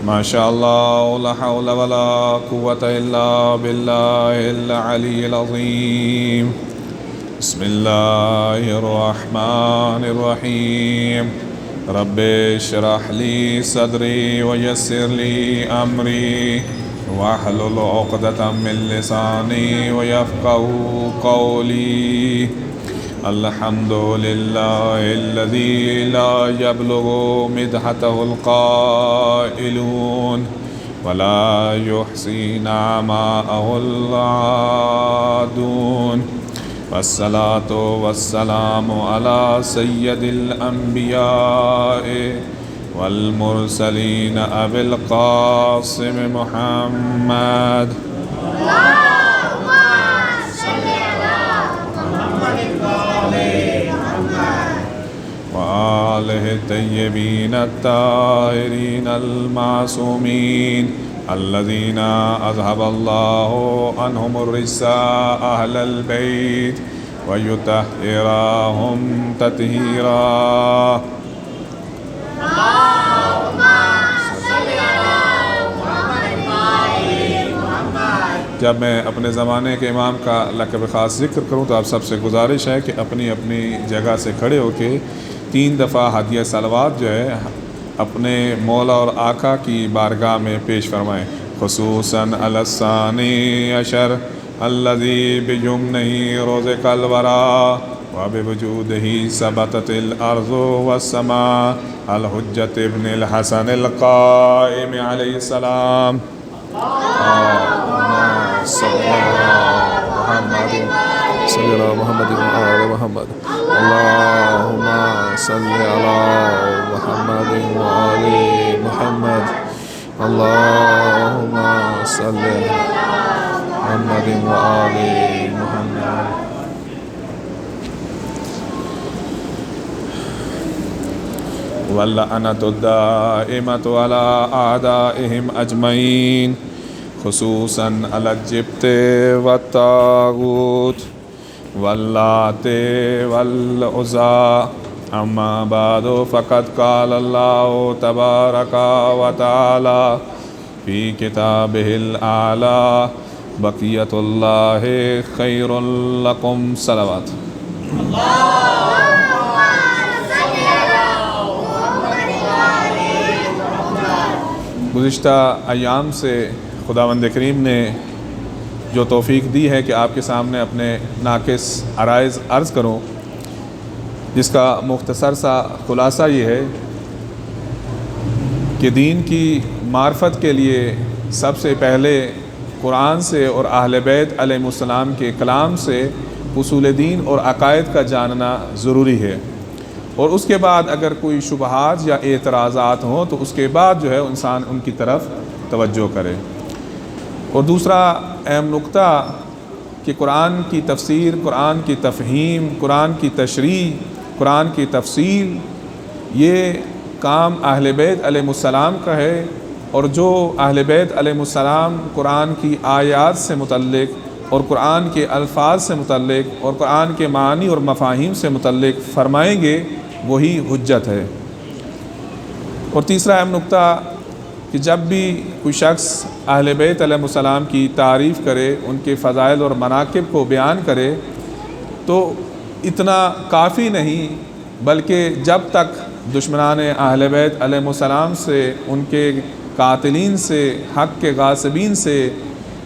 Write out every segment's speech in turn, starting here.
ماشاء اللہ لا حول ولا قوة الا باللہ العلی العظیم بسم اللہ الرحمن الرحیم رب اشرح لی صدری ویسر لی امری واحلل عقدۃ من لسانی ویفقہوا قولی الحمد للہ الذی لا یبلغ مدحتہ القائلون ولا یحصی نعماءہ العادون والصلاة والسلام علی سید الانبیاء والمرسلین ابی القاسم محمد وآلہ الطیبین الطاہرین المعصومین الذین اذهب اللہ عنہم الرجس اہل البیت ویطہرہم تطہیرا۔ جب میں اپنے زمانے کے امام کا لقب خاص ذکر کروں تو آپ سب سے گزارش ہے کہ اپنی اپنی جگہ سے کھڑے ہو کے 3 دفعہ ہدیہ صلوات جو ہے اپنے مولا اور آقا کی بارگاہ میں پیش فرمائیں، خصوصاً علی الثانی عشر الذی بجمنہ رزق الورا وبوجودہ ثبتت الارض والسماء الحجۃ ابن الحسن القائم علیہ السلام۔ صلی اللہ محمد وآل محمد اللہم صلی علی محمد وآل محمد اللہم صلی علی محمد وآل محمد۔ واللعنۃ الدائمۃ علی اعدائہم اجمعین خصوصاً علی الجبت والطاغوت واللات والعزیٰ۔ اما بعد فقد قال اللہ تبارک و تعالی فی کتابہ الاعلی بقیۃ اللہ خیر لکم صلوات۔ گزشتہ ایام سے خداوند کریم نے جو توفیق دی ہے کہ آپ کے سامنے اپنے ناقص عرائض عرض کروں، جس کا مختصر سا خلاصہ یہ ہے کہ دین کی معرفت کے لیے سب سے پہلے قرآن سے اور اہل بیت علیہم السلام کے کلام سے اصول دین اور عقائد کا جاننا ضروری ہے، اور اس کے بعد اگر کوئی شبہات یا اعتراضات ہوں تو اس کے بعد جو ہے انسان ان کی طرف توجہ کرے۔ اور دوسرا اہم نقطہ کہ قرآن کی تفسیر، قرآن کی تفہیم، قرآن کی تشریح، قرآن کی تفصیل، یہ کام اہل بیت علیہم السلام کا ہے، اور جو اہل بیت علیہم السلام قرآن کی آیات سے متعلق اور قرآن کے الفاظ سے متعلق اور قرآن کے معانی اور مفاہیم سے متعلق فرمائیں گے وہی حجت ہے۔ اور تیسرا اہم نقطہ کہ جب بھی کوئی شخص اہل بیت علیہ السلام کی تعریف کرے، ان کے فضائل اور مناقب کو بیان کرے، تو اتنا کافی نہیں، بلکہ جب تک دشمنان اہل بیت علیہ السلام سے، ان کے قاتلین سے، حق کے غاصبین سے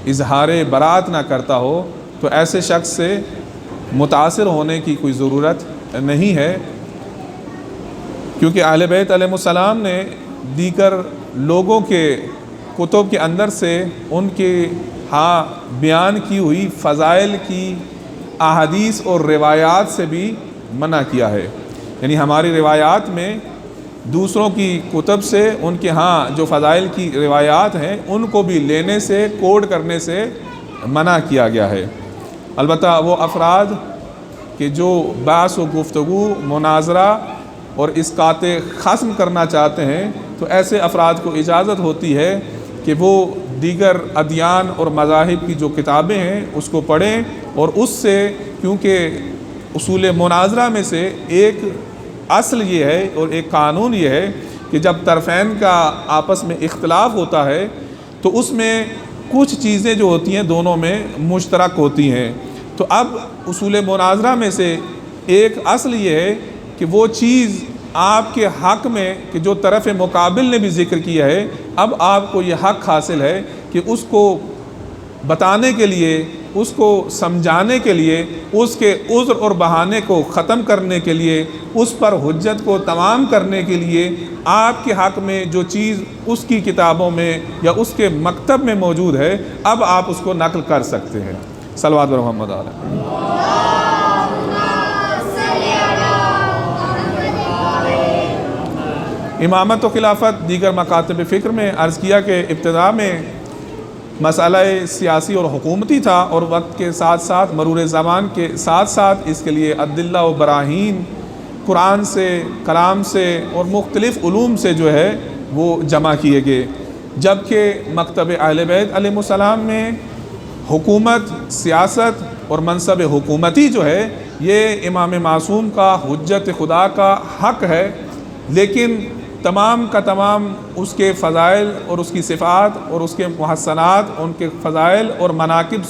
اظہار برات نہ کرتا ہو تو ایسے شخص سے متاثر ہونے کی کوئی ضرورت نہیں ہے، کیونکہ اہل بیت علیہ السلام نے دیگر لوگوں کے کتب کے اندر سے ان کے بیان کی ہوئی فضائل کی احادیث اور روایات سے بھی منع کیا ہے۔ یعنی ہماری روایات میں دوسروں کی کتب سے ان کے جو فضائل کی روایات ہیں ان کو بھی لینے سے، کوڈ کرنے سے منع کیا گیا ہے۔ البتہ وہ افراد کہ جو بحث و گفتگو، مناظرہ اور اسقاط خصم کرنا چاہتے ہیں تو ایسے افراد کو اجازت ہوتی ہے کہ وہ دیگر ادیان اور مذاہب کی جو کتابیں ہیں اس کو پڑھیں، اور اس سے، کیونکہ اصول مناظرہ میں سے ایک اصل یہ ہے اور ایک قانون یہ ہے کہ جب طرفین کا آپس میں اختلاف ہوتا ہے تو اس میں کچھ چیزیں جو ہوتی ہیں دونوں میں مشترک ہوتی ہیں۔ تو اب اصول مناظرہ میں سے ایک اصل یہ ہے کہ وہ چیز آپ کے حق میں کہ جو طرف مقابل نے بھی ذکر کیا ہے، اب آپ کو یہ حق حاصل ہے کہ اس کو بتانے کے لیے، اس کو سمجھانے کے لیے، اس کے عذر اور بہانے کو ختم کرنے کے لیے، اس پر حجت کو تمام کرنے کے لیے آپ کے حق میں جو چیز اس کی کتابوں میں یا اس کے مکتب میں موجود ہے، اب آپ اس کو نقل کر سکتے ہیں۔ صلوات بر محمد علیہ۔ امامت و خلافت دیگر مکاتب فکر میں عرض کیا کہ ابتداء میں مسئلہ سیاسی اور حکومتی تھا، اور وقت کے ساتھ ساتھ مرور زمان کے ساتھ ساتھ اس کے لیے ادلہ و براہین قرآن سے، کلام سے اور مختلف علوم سے جو ہے وہ جمع کیے گئے، جبکہ مکتب اہل بیت علیہ السلام میں حکومت، سیاست اور منصب حکومتی جو ہے یہ امام معصوم کا حجت خدا کا حق ہے، لیکن تمام کا تمام اس کے فضائل اور اس کی صفات اور اس کے محسنات، ان کے فضائل اور مناقب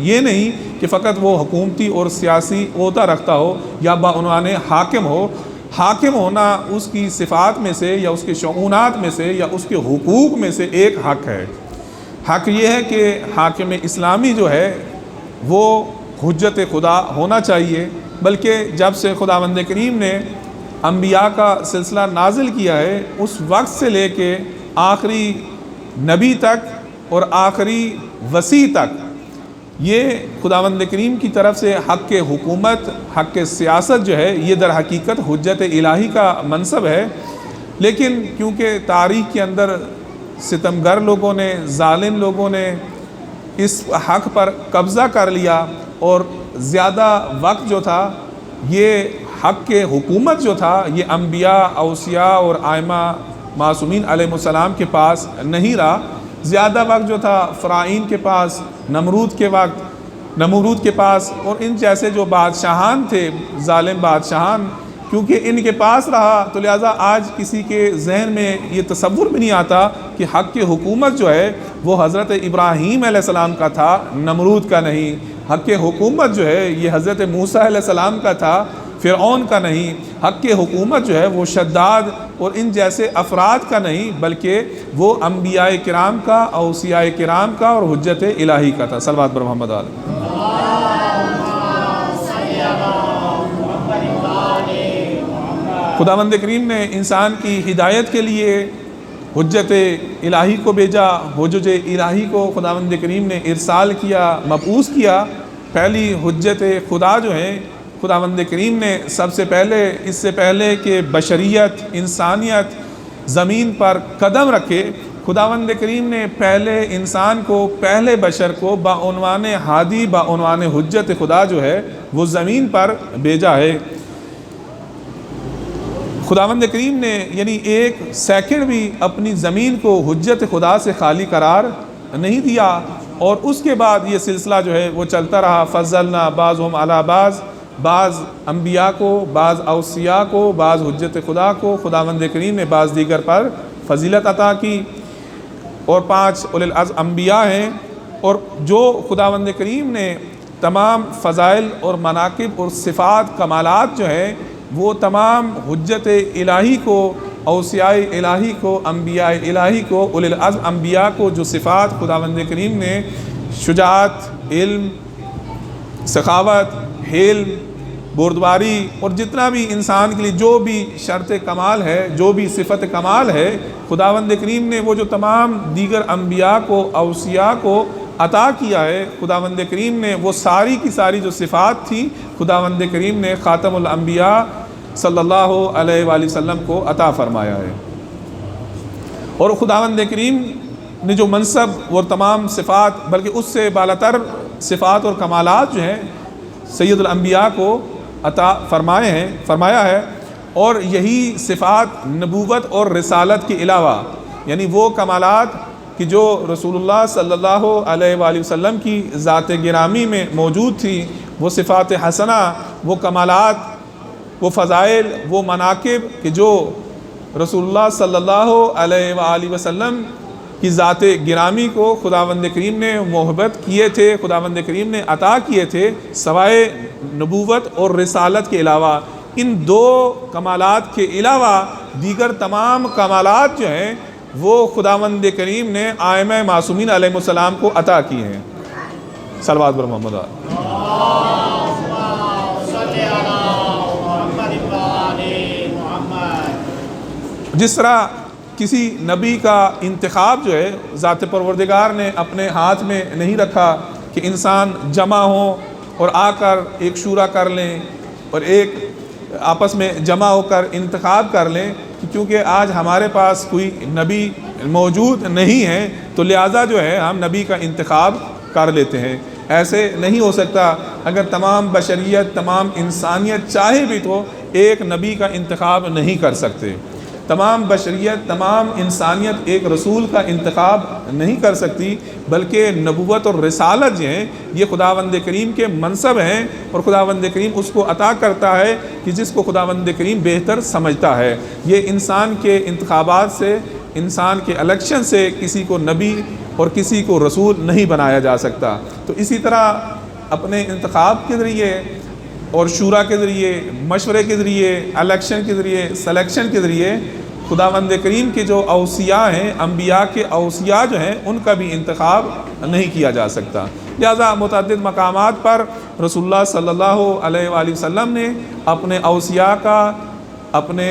یہ نہیں کہ فقط وہ حکومتی اور سیاسی عہدہ رکھتا ہو یا بعنوان حاکم ہو۔ حاکم ہونا اس کی صفات میں سے یا اس کے شؤونات میں سے یا اس کے حقوق میں سے ایک حق ہے۔ حق یہ ہے کہ حاکم اسلامی جو ہے وہ حجت خدا ہونا چاہیے، بلکہ جب سے خداوند کریم نے انبیاء کا سلسلہ نازل کیا ہے اس وقت سے لے کے آخری نبی تک اور آخری وصی تک یہ خداوند کریم کی طرف سے حق حکومت، حق سیاست جو ہے یہ در حقیقت حجت الہی کا منصب ہے، لیکن کیونکہ تاریخ کے اندر ستمگر لوگوں نے، ظالم لوگوں نے اس حق پر قبضہ کر لیا، اور زیادہ وقت جو تھا یہ حق حکومت جو تھا یہ انبیاء، اوصیاء اور ائمہ معصومین علیہ السلام کے پاس نہیں رہا۔ زیادہ وقت جو تھا فرعون کے پاس، نمرود کے پاس اور ان جیسے جو بادشاہان تھے، ظالم بادشاہان، کیونکہ ان کے پاس رہا تو لہٰذا آج کسی کے ذہن میں یہ تصور بھی نہیں آتا کہ حق حکومت جو ہے وہ حضرت ابراہیم علیہ السلام کا تھا، نمرود کا نہیں۔ حق حکومت جو ہے یہ حضرت موسیٰ علیہ السلام کا تھا، فرعون کا نہیں۔ حق حکومت جو ہے وہ شداد اور ان جیسے افراد کا نہیں، بلکہ وہ انبیاء کرام کا، اوصیاء کرام کا اور حجت الہی کا تھا۔ صلوات بر محمد علیہ۔ خداوند کریم نے انسان کی ہدایت کے لیے حجت الہی کو بھیجا، حجج الہی کو خداوند کریم نے ارسال کیا، مبعوث کیا۔ پہلی حجت خدا جو ہے خداوند کریم نے سب سے پہلے، اس سے پہلے کہ بشریت، انسانیت زمین پر قدم رکھے، خداوند کریم نے پہلے انسان کو، پہلے بشر کو بعنوان ہادی، بعنوان حجت خدا جو ہے وہ زمین پر بھیجا ہے۔ خداوند کریم نے یعنی ایک سیکنڈ بھی اپنی زمین کو حجت خدا سے خالی قرار نہیں دیا، اور اس کے بعد یہ سلسلہ جو ہے وہ چلتا رہا۔ فضلنا بعضهم علی بعض انبیاء کو، بعض اوصیاء کو، بعض حجت خدا کو خداوند کریم نے بعض دیگر پر فضیلت عطا کی، اور 5 اولی العزم انبیاء ہیں، اور جو خداوند کریم نے تمام فضائل اور مناقب اور صفات، کمالات جو ہیں وہ تمام حجت الہی کو، اوصیاء الہی کو، انبیاء الہی کو، اولی العزم انبیاء کو جو صفات خداوند کریم نے شجاعت، علم، سخاوت، حلم، بردباری اور جتنا بھی انسان کے لیے جو بھی شرط کمال ہے، جو بھی صفت کمال ہے، خداوند کریم نے وہ جو تمام دیگر انبیاء کو، اوصیاء کو عطا کیا ہے، خداوند کریم نے وہ ساری کی ساری جو صفات تھی خداوند کریم نے خاتم الانبیاء صلی اللہ علیہ وآلہ وسلم کو عطا فرمایا ہے۔ اور خداوند کریم نے جو منصب اور تمام صفات، بلکہ اس سے بالاتر صفات اور کمالات جو ہیں سید الانبیاء کو عطا فرمایا ہے، اور یہی صفات نبوت اور رسالت کے علاوہ، یعنی وہ کمالات کہ جو رسول اللہ صلی اللہ علیہ وآلہ وسلم کی ذات گرامی میں موجود تھی، وہ صفات حسنہ، وہ کمالات، وہ فضائل، وہ مناقب کہ جو رسول اللہ صلی اللہ علیہ وآلہ وسلم کی ذات گرامی کو خداوند کریم نے محبت کیے تھے، خداوند کریم نے عطا کیے تھے، سوائے نبوت اور رسالت کے علاوہ۔ ان دو کمالات کے علاوہ دیگر تمام کمالات جو ہیں وہ خداوند کریم نے ائمہ معصومین علیہ السلام کو عطا کیے ہیں۔ صلوات بر محمد۔ جس طرح کسی نبی کا انتخاب جو ہے ذات پروردگار نے اپنے ہاتھ میں نہیں رکھا کہ انسان جمع ہوں اور آ کر ایک شورا کر لیں اور ایک آپس میں جمع ہو کر انتخاب کر لیں، کیونکہ آج ہمارے پاس کوئی نبی موجود نہیں ہے تو لہٰذا جو ہے ہم نبی کا انتخاب کر لیتے ہیں۔ ایسے نہیں ہو سکتا۔ اگر تمام بشریت، تمام انسانیت چاہے بھی تو ایک نبی کا انتخاب نہیں کر سکتے۔ تمام بشریت، تمام انسانیت ایک رسول کا انتخاب نہیں کر سکتی، بلکہ نبوت اور رسالت جو ہیں یہ خداوند کریم کے منصب ہیں، اور خداوند کریم اس کو عطا کرتا ہے کہ جس کو خداوند کریم بہتر سمجھتا ہے۔ یہ انسان کے انتخابات سے، انسان کے الیکشن سے کسی کو نبی اور کسی کو رسول نہیں بنایا جا سکتا۔ تو اسی طرح اپنے انتخاب کے ذریعے اور شورا کے ذریعے، مشورے کے ذریعے، الیکشن کے ذریعے، سلیکشن کے ذریعے خداوند کریم کے جو اوصیاء ہیں، انبیاء کے اوصیاء جو ہیں ان کا بھی انتخاب نہیں کیا جا سکتا۔ لہذا متعدد مقامات پر رسول اللہ صلی اللہ علیہ وآلہ وسلم نے اپنے اوصیاء کا، اپنے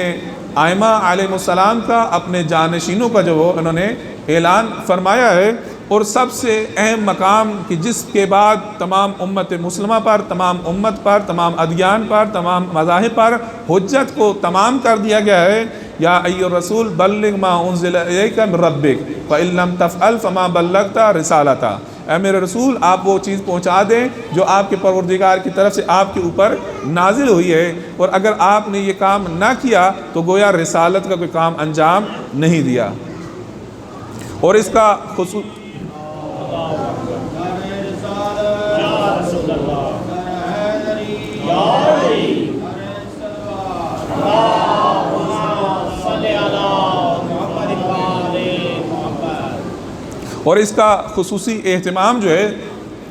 ائمہ علیہ السلام کا، اپنے جانشینوں کا جو انہوں نے اعلان فرمایا ہے، اور سب سے اہم مقام کہ جس کے بعد تمام امت مسلمہ پر، تمام امت پر، تمام ادیان پر، تمام مذاہب پر حجت کو تمام کر دیا گیا ہے۔ یا ایھا الرسول بلغ ما انزل الیک من ربک فإن لم تفعل فما بلغت رسالتہ۔ اے میرے رسول، آپ وہ چیز پہنچا دیں جو آپ کے پروردگار کی طرف سے آپ کے اوپر نازل ہوئی ہے، اور اگر آپ نے یہ کام نہ کیا تو گویا رسالت کا کوئی کام انجام نہیں دیا۔ اور اس کا خصوص اور اس کا خصوصی اہتمام جو ہے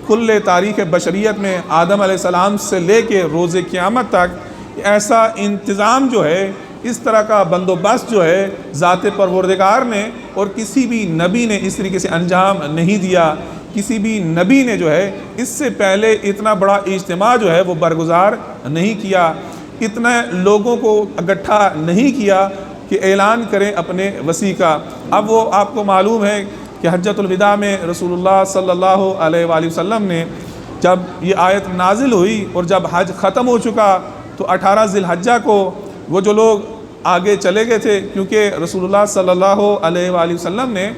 کل تاریخ بشریت میں آدم علیہ السلام سے لے کے روز قیامت تک ایسا انتظام جو ہے، اس طرح کا بندوبست جو ہے ذات پروردگار نے اور کسی بھی نبی نے اس طریقے سے انجام نہیں دیا۔ کسی بھی نبی نے جو ہے اس سے پہلے اتنا بڑا اجتماع جو ہے وہ برگزار نہیں کیا، اتنے لوگوں کو اکٹھا نہیں کیا کہ اعلان کریں اپنے وسیع کا۔ اب وہ آپ کو معلوم ہے کہ حجۃ الوداع میں رسول اللہ صلی اللہ علیہ وآلہ وسلم نے جب یہ آیت نازل ہوئی اور جب حج ختم ہو چکا تو 18 ذی الحجہ کو وہ جو لوگ آگے چلے گئے تھے، کیونکہ رسول اللہ صلی اللہ علیہ وآلہ وسلم نے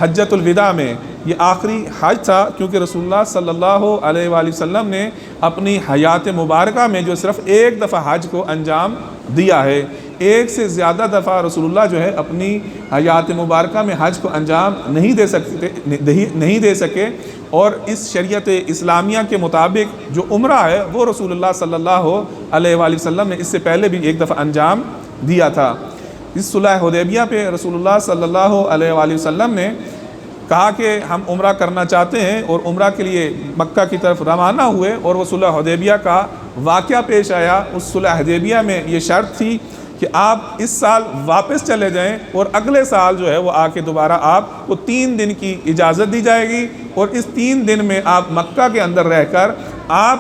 حجۃ الوداع میں، یہ آخری حج تھا، کیونکہ رسول اللہ صلی اللہ علیہ وآلہ وسلم نے اپنی حیات مبارکہ میں جو صرف ایک دفعہ حج کو انجام دیا ہے، ایک سے زیادہ دفعہ رسول اللہ جو ہے اپنی حیات مبارکہ میں حج کو انجام نہیں دے سکے، اور اس شریعت اسلامیہ کے مطابق جو عمرہ ہے وہ رسول اللہ صلی اللہ علیہ وآلہ وسلم نے اس سے پہلے بھی ایک دفعہ انجام دیا تھا۔ اس صلح حدیبیہ پہ رسول اللہ صلی اللہ علیہ وآلہ وسلم نے کہا کہ ہم عمرہ کرنا چاہتے ہیں، اور عمرہ کے لیے مکہ کی طرف روانہ ہوئے، اور وہ صلح حدیبیہ کا واقعہ پیش آیا۔ اس صلح حدیبیہ میں یہ شرط تھی کہ آپ اس سال واپس چلے جائیں، اور اگلے سال جو ہے وہ آ کے دوبارہ آپ کو 3 دن کی اجازت دی جائے گی، اور اس 3 دن میں آپ مکہ کے اندر رہ کر آپ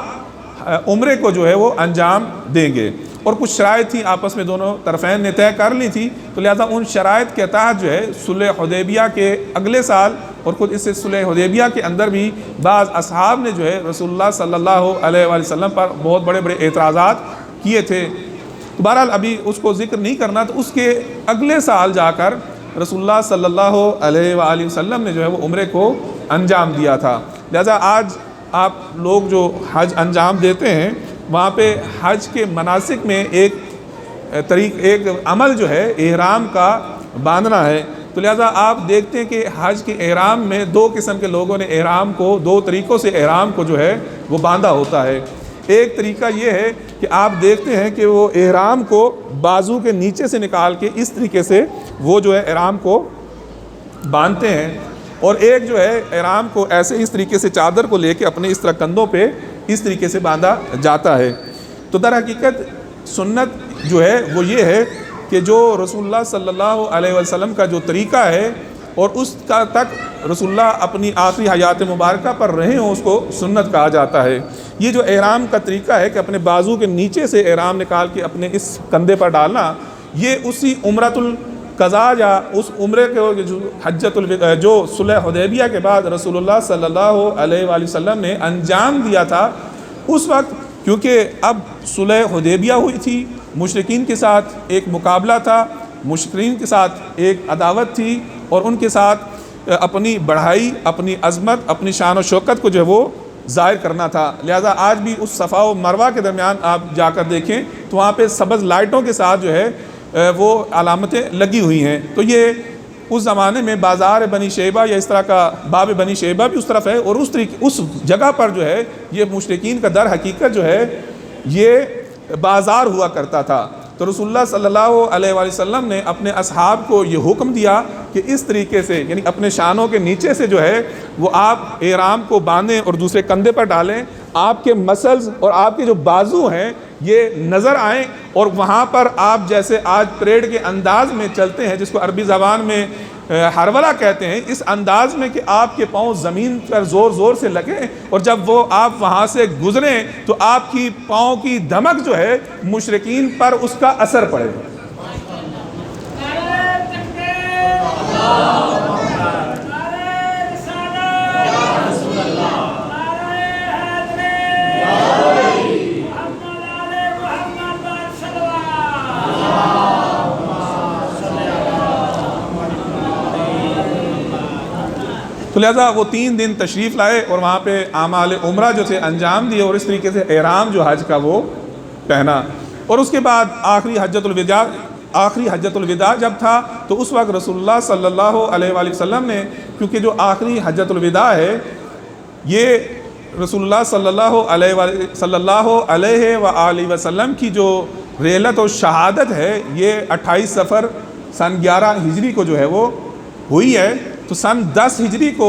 عمرے کو جو ہے وہ انجام دیں گے۔ اور کچھ شرائط تھی آپس میں دونوں طرفین نے طے کر لی تھی، تو لہذا ان شرائط کے تحت جو ہے صلح حدیبیہ کے اگلے سال اور خود اس صلح حدیبیہ کے اندر بھی بعض اصحاب نے جو ہے رسول اللہ صلی اللہ علیہ وآلہ وسلم پر بہت بڑے بڑے اعتراضات کیے تھے۔ بہرحال ابھی اس کو ذکر نہیں کرنا، تو اس کے اگلے سال جا کر رسول اللہ صلی اللہ علیہ وآلہ وسلم نے جو ہے وہ عمرے کو انجام دیا تھا۔ لہذا آج آپ لوگ جو حج انجام دیتے ہیں وہاں پہ حج کے مناسک میں ایک عمل جو ہے احرام کا باندھنا ہے، تو لہذا آپ دیکھتے ہیں کہ حج کے احرام میں 2 قسم کے لوگوں نے احرام کو 2 طریقوں سے احرام کو جو ہے وہ باندھا ہوتا ہے۔ ایک طریقہ یہ ہے کہ کہ آپ دیکھتے ہیں کہ وہ احرام کو بازو کے نیچے سے نکال کے اس طریقے سے وہ جو ہے احرام کو باندھتے ہیں، اور ایک جو ہے احرام کو ایسے اس طریقے سے چادر کو لے کے اپنے اس طرح کندھوں پہ اس طریقے سے باندھا جاتا ہے۔ تو در حقیقت سنت جو ہے وہ یہ ہے کہ جو رسول اللہ صلی اللہ علیہ وسلم کا جو طریقہ ہے اور اس کا تک رسول اللہ اپنی آخری حیات مبارکہ پر رہے ہوں، اس کو سنت کہا جاتا ہے۔ یہ جو احرام کا طریقہ ہے کہ اپنے بازو کے نیچے سے احرام نکال کے اپنے اس کندھے پر ڈالنا، یہ اسی عمرۃ القضاء یا اس عمرے کے جو حجۃ الوداع جو صلح حدیبیہ کے بعد رسول اللہ صلی اللہ علیہ وآلہ وسلم نے انجام دیا تھا، اس وقت کیونکہ اب صلح حدیبیہ ہوئی تھی، مشرکین کے ساتھ ایک مقابلہ تھا، مشرکین کے ساتھ ایک عداوت تھی، اور ان کے ساتھ اپنی بڑھائی، اپنی عظمت، اپنی شان و شوکت کو جو ہے وہ ظاہر کرنا تھا۔ لہذا آج بھی اس صفا و مروہ کے درمیان آپ جا کر دیکھیں تو وہاں پہ سبز لائٹوں کے ساتھ جو ہے وہ علامتیں لگی ہوئی ہیں۔ تو یہ اس زمانے میں بازار بنی شیبہ یا اس طرح کا باب بنی شیبہ بھی اس طرف ہے، اور اس جگہ پر جو ہے یہ مشرکین کا در حقیقت جو ہے یہ بازار ہوا کرتا تھا۔ تو رسول اللہ صلی اللہ علیہ وآلہ وسلم نے اپنے اصحاب کو یہ حکم دیا کہ اس طریقے سے، یعنی اپنے شانوں کے نیچے سے جو ہے وہ آپ احرام کو باندھیں اور دوسرے کندھے پر ڈالیں، آپ کے مسلز اور آپ کے جو بازو ہیں یہ نظر آئیں، اور وہاں پر آپ جیسے آج پریڈ کے انداز میں چلتے ہیں، جس کو عربی زبان میں ہرولہ کہتے ہیں، اس انداز میں کہ آپ کے پاؤں زمین پر زور زور سے لگیں، اور جب وہ آپ وہاں سے گزریں تو آپ کی پاؤں کی دھمک جو ہے مشرکین پر اس کا اثر پڑے۔ تو لہذا وہ 3 دن تشریف لائے اور وہاں پہ اعمال عمرہ جو تھے انجام دیے، اور اس طریقے سے احرام جو حج کا وہ پہنا۔ اور اس کے بعد آخری حجۃ الوداع جب تھا تو اس وقت رسول اللہ صلی اللہ علیہ وآلہ وسلم نے، کیونکہ جو آخری حجۃ الوداع ہے یہ رسول اللہ صلی اللہ علیہ وآلہ وسلم کی جو رحلت و شہادت ہے، یہ 28 صفر سن 11 ہجری کو جو ہے وہ ہوئی ہے۔ تو سن 10 ہجری کو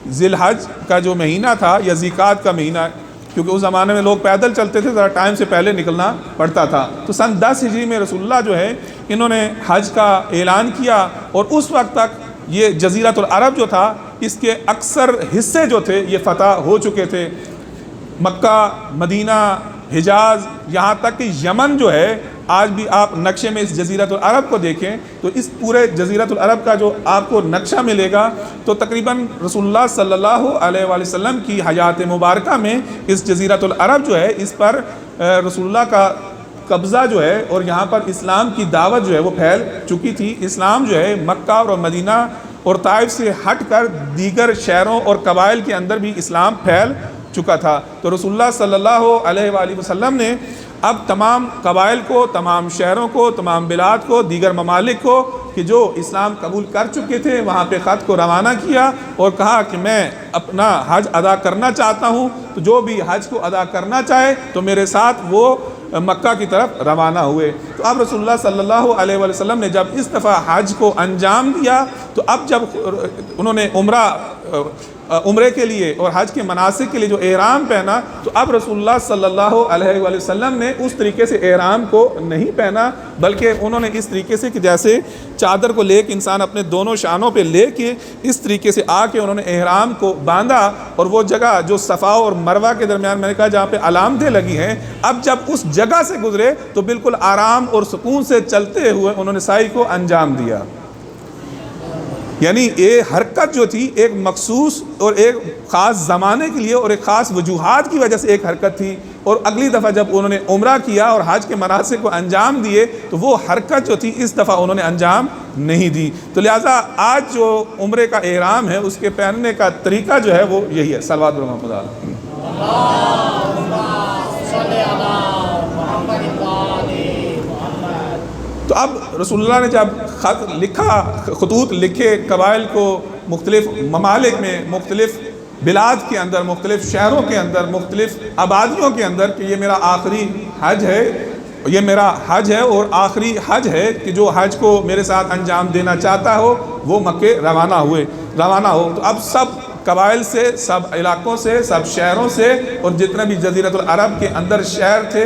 ذی الحج کا جو مہینہ تھا یا ذیقعد کا مہینہ، کیونکہ اس زمانے میں لوگ پیدل چلتے تھے، ذرا ٹائم سے پہلے نکلنا پڑتا تھا، تو سن 10 ہجری میں رسول اللہ جو ہے انہوں نے حج کا اعلان کیا، اور اس وقت تک یہ جزیرۃ العرب جو تھا اس کے اکثر حصے جو تھے یہ فتح ہو چکے تھے۔ مکہ، مدینہ، حجاز، یہاں تک کہ یمن جو ہے، آج بھی آپ نقشے میں اس جزیرۃ العرب کو دیکھیں تو اس پورے جزیرۃ العرب کا جو آپ کو نقشہ ملے گا تو تقریباً رسول اللہ صلی اللہ علیہ وآلہ وسلم کی حیات مبارکہ میں اس جزیرۃ العرب جو ہے اس پر رسول اللہ کا قبضہ جو ہے، اور یہاں پر اسلام کی دعوت جو ہے وہ پھیل چکی تھی۔ اسلام جو ہے مکہ اور مدینہ اور طائف سے ہٹ کر دیگر شہروں اور قبائل کے اندر بھی اسلام پھیل چکا تھا۔ تو رسول اللہ صلی اللہ علیہ وآلہ وسلم نے اب تمام قبائل کو، تمام شہروں کو، تمام بلاد کو، دیگر ممالک کو کہ جو اسلام قبول کر چکے تھے وہاں پہ خط کو روانہ کیا، اور کہا کہ میں اپنا حج ادا کرنا چاہتا ہوں، تو جو بھی حج کو ادا کرنا چاہے تو میرے ساتھ وہ مکہ کی طرف روانہ ہوئے۔ تو اب رسول اللہ صلی اللہ علیہ وآلہ وسلم نے جب اس دفعہ حج کو انجام دیا تو اب جب انہوں نے عمرے کے لیے اور حج کے مناسک کے لیے جو احرام پہنا، تو اب رسول اللہ صلی اللہ علیہ وآلہ وسلم نے اس طریقے سے احرام کو نہیں پہنا، بلکہ انہوں نے اس طریقے سے کہ جیسے چادر کو لے کے انسان اپنے دونوں شانوں پہ لے کے اس طریقے سے آ کے انہوں نے احرام کو باندھا، اور وہ جگہ جو صفا اور مروہ کے درمیان میں نے کہا جہاں پہ علامتیں لگی ہیں، اب جب اس جگہ سے گزرے تو بالکل آرام اور سکون سے چلتے ہوئے انہوں نے سعی کو انجام دیا۔ یعنی یہ حرکت جو تھی ایک مخصوص اور ایک خاص زمانے کے لیے اور ایک خاص وجوہات کی وجہ سے ایک حرکت تھی، اور اگلی دفعہ جب انہوں نے عمرہ کیا اور حج کے مناسک کو انجام دیے تو وہ حرکت جو تھی اس دفعہ انہوں نے انجام نہیں دی۔ تو لہٰذا آج جو عمرے کا احرام ہے اس کے پہننے کا طریقہ جو ہے وہ یہی ہے۔ صلوات محمد علیہ۔ تو اب رسول اللہ نے جب خطوط لکھے قبائل کو، مختلف ممالک میں، مختلف بلاد کے اندر، مختلف شہروں کے اندر، مختلف آبادیوں کے اندر کہ یہ میرا آخری حج ہے، یہ میرا حج ہے اور آخری حج ہے کہ جو حج کو میرے ساتھ انجام دینا چاہتا ہو وہ مکے روانہ ہو۔ تو اب سب قبائل سے، سب علاقوں سے، سب شہروں سے اور جتنے بھی جزیرۃ العرب کے اندر شہر تھے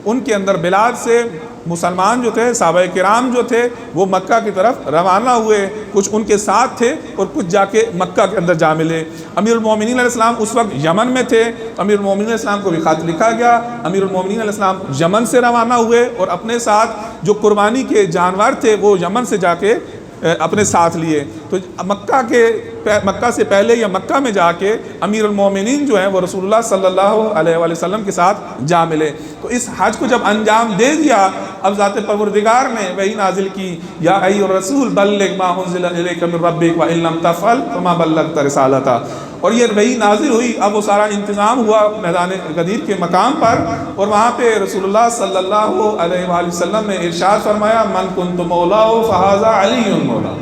ان کے اندر بلاد سے مسلمان جو تھے، صحابہ کرام جو تھے وہ مکہ کی طرف روانہ ہوئے، کچھ ان کے ساتھ تھے اور کچھ جا کے مکہ کے اندر جا ملے۔ امیر المومنین علیہ السلام اس وقت یمن میں تھے، امیر المومنین علیہ السلام کو بھی خط لکھا گیا، امیر المومنین علیہ السلام یمن سے روانہ ہوئے اور اپنے ساتھ جو قربانی کے جانور تھے وہ یمن سے جا کے اپنے ساتھ لیے۔ تو مکہ سے پہلے یا مکہ میں جا کے امیر المومنین جو ہیں وہ رسول اللہ صلی اللہ علیہ وآلہ وسلم کے ساتھ جا ملے۔ تو اس حج کو جب انجام دے دیا، اب ذات پروردگار نے وحی نازل کی، یا ایھا الرسول بلغ ما انزل الیک من ربک وان لم تفعل فما بلغت رسالتہ، اور یہ وحی نازل ہوئی۔ اب وہ سارا انتظام ہوا میدان غدیر کے مقام پر، اور وہاں پہ رسول اللہ صلی اللہ علیہ وآلہ وسلم نے ارشاد فرمایا، من کنت مولاہ فہذا علی مولا۔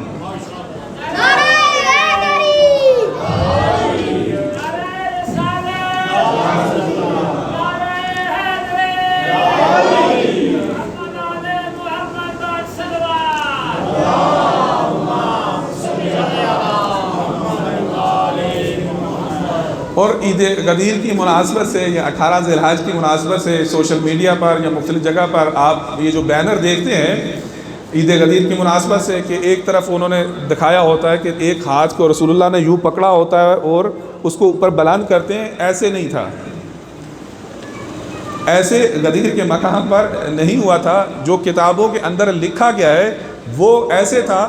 اور عید غدیر کی مناسبت سے یا 18 ذی الحج کی مناسبت سے سوشل میڈیا پر یا مختلف جگہ پر آپ یہ جو بینر دیکھتے ہیں عید غدیر کی مناسبت سے، کہ ایک طرف انہوں نے دکھایا ہوتا ہے کہ ایک ہاتھ کو رسول اللہ نے یوں پکڑا ہوتا ہے اور اس کو اوپر بلند کرتے ہیں، ایسے نہیں تھا، ایسے غدیر کے مقام پر نہیں ہوا تھا۔ جو کتابوں کے اندر لکھا گیا ہے وہ ایسے تھا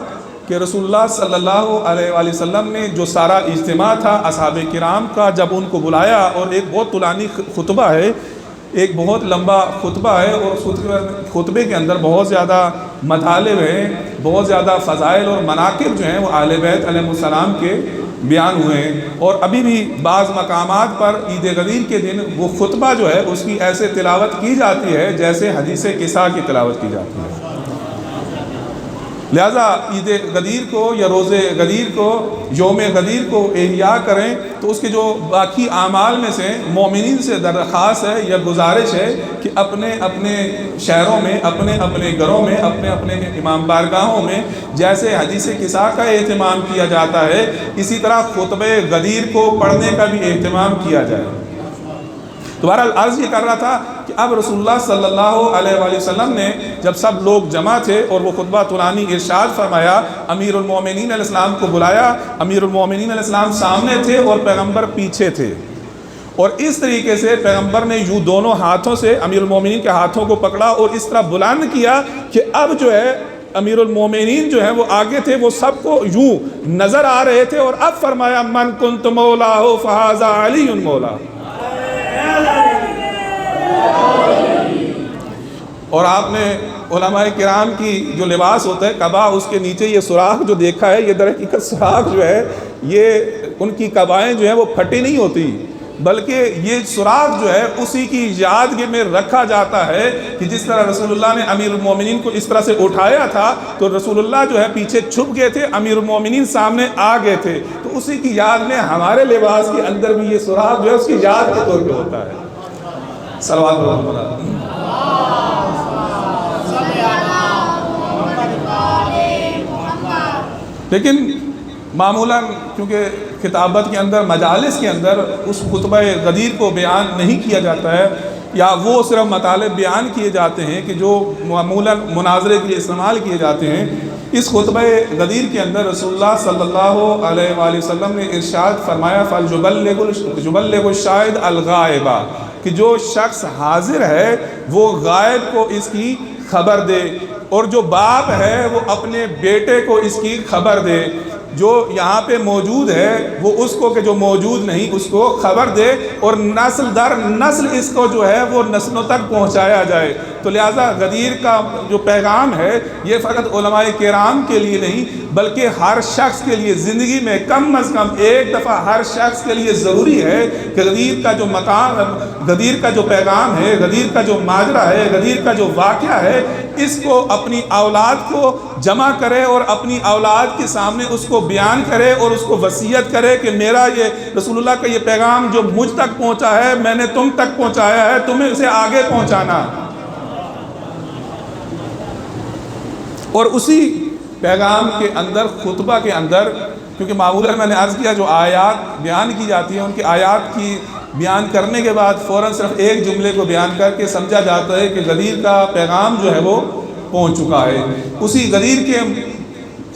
کہ رسول اللہ صلی اللہ علیہ وآلہ وسلم نے جو سارا اجتماع تھا اصحاب کرام کا، جب ان کو بلایا، اور ایک بہت طولانی خطبہ ہے، ایک بہت لمبا خطبہ ہے، اور خطبے کے اندر بہت زیادہ مطالب ہیں، بہت زیادہ فضائل اور مناقب جو ہیں وہ اہل بیت علیہ السلام کے بیان ہوئے ہیں۔ اور ابھی بھی بعض مقامات پر عید غدیر کے دن وہ خطبہ جو ہے اس کی ایسے تلاوت کی جاتی ہے جیسے حدیث قصہ کی تلاوت کی جاتی ہے۔ لہٰذا عید غدیر کو یا روز غدیر کو، یوم غدیر کو احیاء کریں، تو اس کے جو باقی اعمال میں سے مومنین سے درخواست ہے یا گزارش ہے کہ اپنے اپنے شہروں میں، اپنے اپنے گھروں میں، اپنے اپنے امام بارگاہوں میں جیسے حدیث قصہ کا اہتمام کیا جاتا ہے، اسی طرح خطبہ غدیر کو پڑھنے کا بھی اہتمام کیا جائے۔ تو بہرحال عرض یہ کر رہا تھا کہ اب رسول اللہ صلی اللہ علیہ وآلہ وسلم نے جب سب لوگ جمع تھے اور وہ خطبہ طولانی ارشاد فرمایا، امیر المومنین علیہ السلام کو بلایا، امیر المومنین علیہ السلام سامنے تھے اور پیغمبر پیچھے تھے، اور اس طریقے سے پیغمبر نے یوں دونوں ہاتھوں سے امیر المومنین کے ہاتھوں کو پکڑا اور اس طرح بلند کیا کہ اب جو ہے امیر المومنین جو ہیں وہ آگے تھے، وہ سب کو یوں نظر آ رہے تھے، اور اب فرمایا، من کنت مولاہ فہذا علی مولا۔ اور آپ نے علماء کرام کی جو لباس ہوتا ہے قبا، اس کے نیچے یہ سوراخ جو دیکھا ہے، یہ در حقیقت سوراخ جو ہے یہ ان کی قبائیں جو ہیں وہ پھٹی نہیں ہوتی، بلکہ یہ سوراخ جو ہے اسی کی یادگی میں رکھا جاتا ہے کہ جس طرح رسول اللہ نے امیر المومنین کو اس طرح سے اٹھایا تھا تو رسول اللہ جو ہے پیچھے چھپ گئے تھے، امیر المومنین سامنے آ گئے تھے، تو اسی کی یاد میں ہمارے لباس کے اندر بھی یہ سوراخ جو ہے اس کی یاد کے طور پہ ہوتا ہے۔ صلوات اللہ۔ لیکن معمولاً کیونکہ خطابت کے اندر، مجالس کے اندر اس خطبہ غدیر کو بیان نہیں کیا جاتا ہے، یا وہ صرف مطالب بیان کیے جاتے ہیں کہ جو معمولاً مناظرے کے لیے استعمال کیے جاتے ہیں، اس خطبہ غدیر کے اندر رسول اللہ صلی اللہ علیہ وآلہ وسلم نے ارشاد فرمایا، فَلْيُبَلِّغُ الشَّاهِدُ الْغَائِبَ، کہ جو شخص حاضر ہے وہ غائب کو اس کی خبر دے، اور جو باپ ہے وہ اپنے بیٹے کو اس کی خبر دے، جو یہاں پہ موجود ہے وہ اس کو کہ جو موجود نہیں اس کو خبر دے، اور نسل در نسل اس کو جو ہے وہ نسلوں تک پہنچایا جائے۔ تو لہٰذا غدیر کا جو پیغام ہے یہ فقط علماء کرام کے لیے نہیں بلکہ ہر شخص کے لیے زندگی میں کم از کم ایک دفعہ ہر شخص کے لیے ضروری ہے کہ غدیر کا جو مقام، غدیر کا جو پیغام ہے، غدیر کا جو ماجرا ہے، غدیر کا جو واقعہ ہے، اس کو اپنی اولاد کو جمع کرے اور اپنی اولاد کے سامنے اس کو بیان کرے اور اس کو وصیت کرے کہ میرا یہ رسول اللہ کا یہ پیغام جو مجھ تک پہنچا ہے میں نے تم تک پہنچایا ہے، تمہیں اسے آگے پہنچانا۔ اور اسی پیغام کے اندر، خطبہ کے اندر، کیونکہ معمولاً میں نے عرض کیا جو آیات بیان کی جاتی ہیں ان کی آیات کی بیان کرنے کے بعد فوراً صرف ایک جملے کو بیان کر کے سمجھا جاتا ہے کہ غدیر کا پیغام جو ہے وہ پہنچ چکا ہے۔ اسی غدیر کے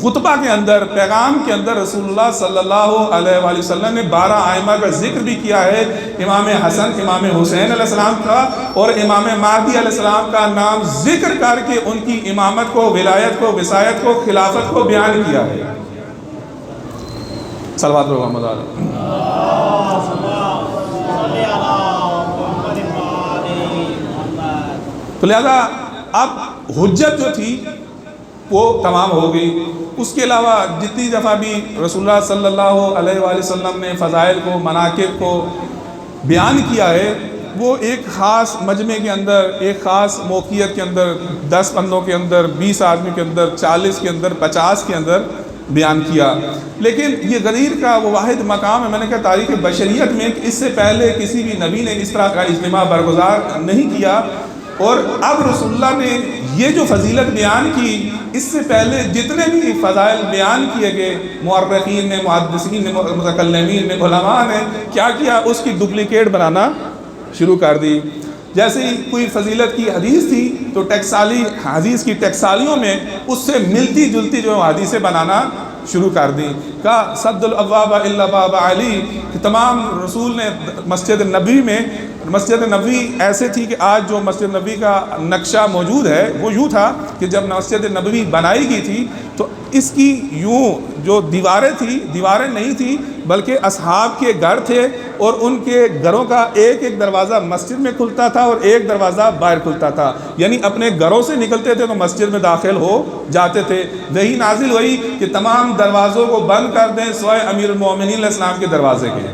خطبہ کے اندر، پیغام کے اندر رسول اللہ صلی اللہ علیہ وآلہ وسلم نے 12 ائمہ کا ذکر بھی کیا ہے، امام حسن، امام حسین علیہ السلام کا اور امام مہدی علیہ السلام کا نام ذکر کر کے ان کی امامت کو، ولایت کو، وصایت کو، خلافت کو بیان کیا ہے۔ صلوات محمد علیہ۔ تو لہذا اب حجت جو تھی وہ تمام ہو گئی۔ اس کے علاوہ جتنی دفعہ بھی رسول اللہ صلی اللہ علیہ وآلہ وسلم نے فضائل کو، مناقب کو بیان کیا ہے، وہ ایک خاص مجمع کے اندر، ایک خاص موقعیت کے اندر، 10 بندوں کے اندر، 20 آدمی کے اندر، 40 کے اندر، 50 کے اندر بیان کیا۔ لیکن یہ غدیر کا وہ واحد مقام ہے، میں نے کہا تاریخ بشریت میں کہ اس سے پہلے کسی بھی نبی نے اس طرح کا اجتماع برگزار نہیں کیا، اور اب رسول اللہ نے یہ جو فضیلت بیان کی، اس سے پہلے جتنے بھی فضائل بیان کیے گئے، مورخین نے، محدثین نے، متکلمین نے، علماء نے کیا کیا، اس کی ڈپلیکیٹ بنانا شروع کر دی۔ جیسے ہی کوئی فضیلت کی حدیث تھی تو ٹیکسالی، حدیث کی ٹیکسالیوں میں اس سے ملتی جلتی جو حدیثیں بنانا شروع کر دی۔ کہا سد الابواب الا باب علی، کہ تمام رسول نے مسجد نبوی میں، مسجد نبوی ایسے تھی کہ آج جو مسجد نبوی کا نقشہ موجود ہے وہ یوں تھا کہ جب مسجد نبوی بنائی گئی تھی تو اس کی یوں جو دیواریں تھی، دیواریں نہیں تھی بلکہ اصحاب کے گھر تھے، اور ان کے گھروں کا ایک ایک دروازہ مسجد میں کھلتا تھا اور ایک دروازہ باہر کھلتا تھا، یعنی اپنے گھروں سے نکلتے تھے تو مسجد میں داخل ہو جاتے تھے۔ وہی نازل ہوئی کہ تمام دروازوں کو بند کر دیں سوائے امیر المومنین علیہ السلام کے دروازے کے۔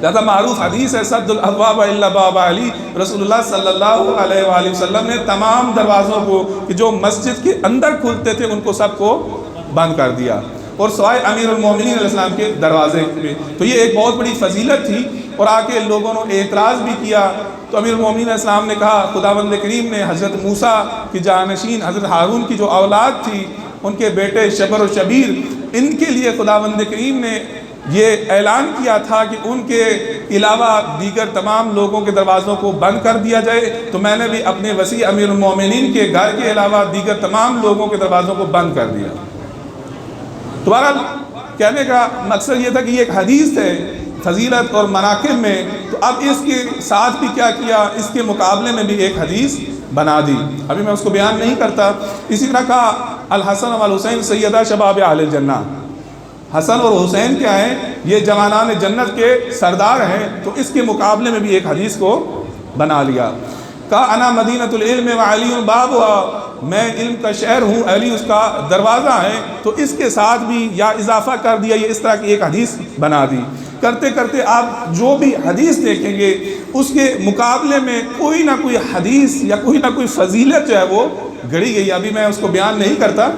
زیادہ معروف حدیث ہے سد الابواب الا باب علی، رسول اللہ صلی اللہ علیہ وآلہ وسلم نے تمام دروازوں کو کہ جو مسجد کے اندر کھلتے تھے ان کو سب کو بند کر دیا، اور سوائے امیر المومنین علیہ السلام کے دروازے پہ۔ تو یہ ایک بہت بڑی فضیلت تھی، اور آ کے لوگوں نے اعتراض بھی کیا تو امیر المومنین علیہ السلام نے کہا خداوند کریم نے حضرت موسیٰ کی جانشین حضرت ہارون کی جو اولاد تھی، ان کے بیٹے شبر و شبیر، ان کے لیے خداوند کریم نے یہ اعلان کیا تھا کہ ان کے علاوہ دیگر تمام لوگوں کے دروازوں کو بند کر دیا جائے، تو میں نے بھی اپنے وسیع امیر المومنین کے گھر کے علاوہ دیگر تمام لوگوں کے دروازوں کو بند کر دیا۔ تو بہرحال کہنے کا مقصد یہ تھا کہ یہ ایک حدیث ہے فضیلت اور مناقب میں، تو اب اس کے ساتھ بھی کیا کیا، اس کے مقابلے میں بھی ایک حدیث بنا دی۔ ابھی میں اس کو بیان نہیں کرتا۔ اسی طرح کہا الحسن والحسین سیدہ شباب اہل الجنہ، حسن اور حسین کیا ہیں، یہ جوانان جنت کے سردار ہیں، تو اس کے مقابلے میں بھی ایک حدیث کو بنا لیا۔ کہا انا مدینۃ العلم وعلی بابها، میں علم کا شہر ہوں، علی اس کا دروازہ ہے، تو اس کے ساتھ بھی یا اضافہ کر دیا، یہ اس طرح کی ایک حدیث بنا دی۔ کرتے کرتے آپ جو بھی حدیث دیکھیں گے اس کے مقابلے میں کوئی نہ کوئی حدیث یا کوئی نہ کوئی فضیلت جو ہے وہ گڑی گئی۔ ابھی میں اس کو بیان نہیں کرتا،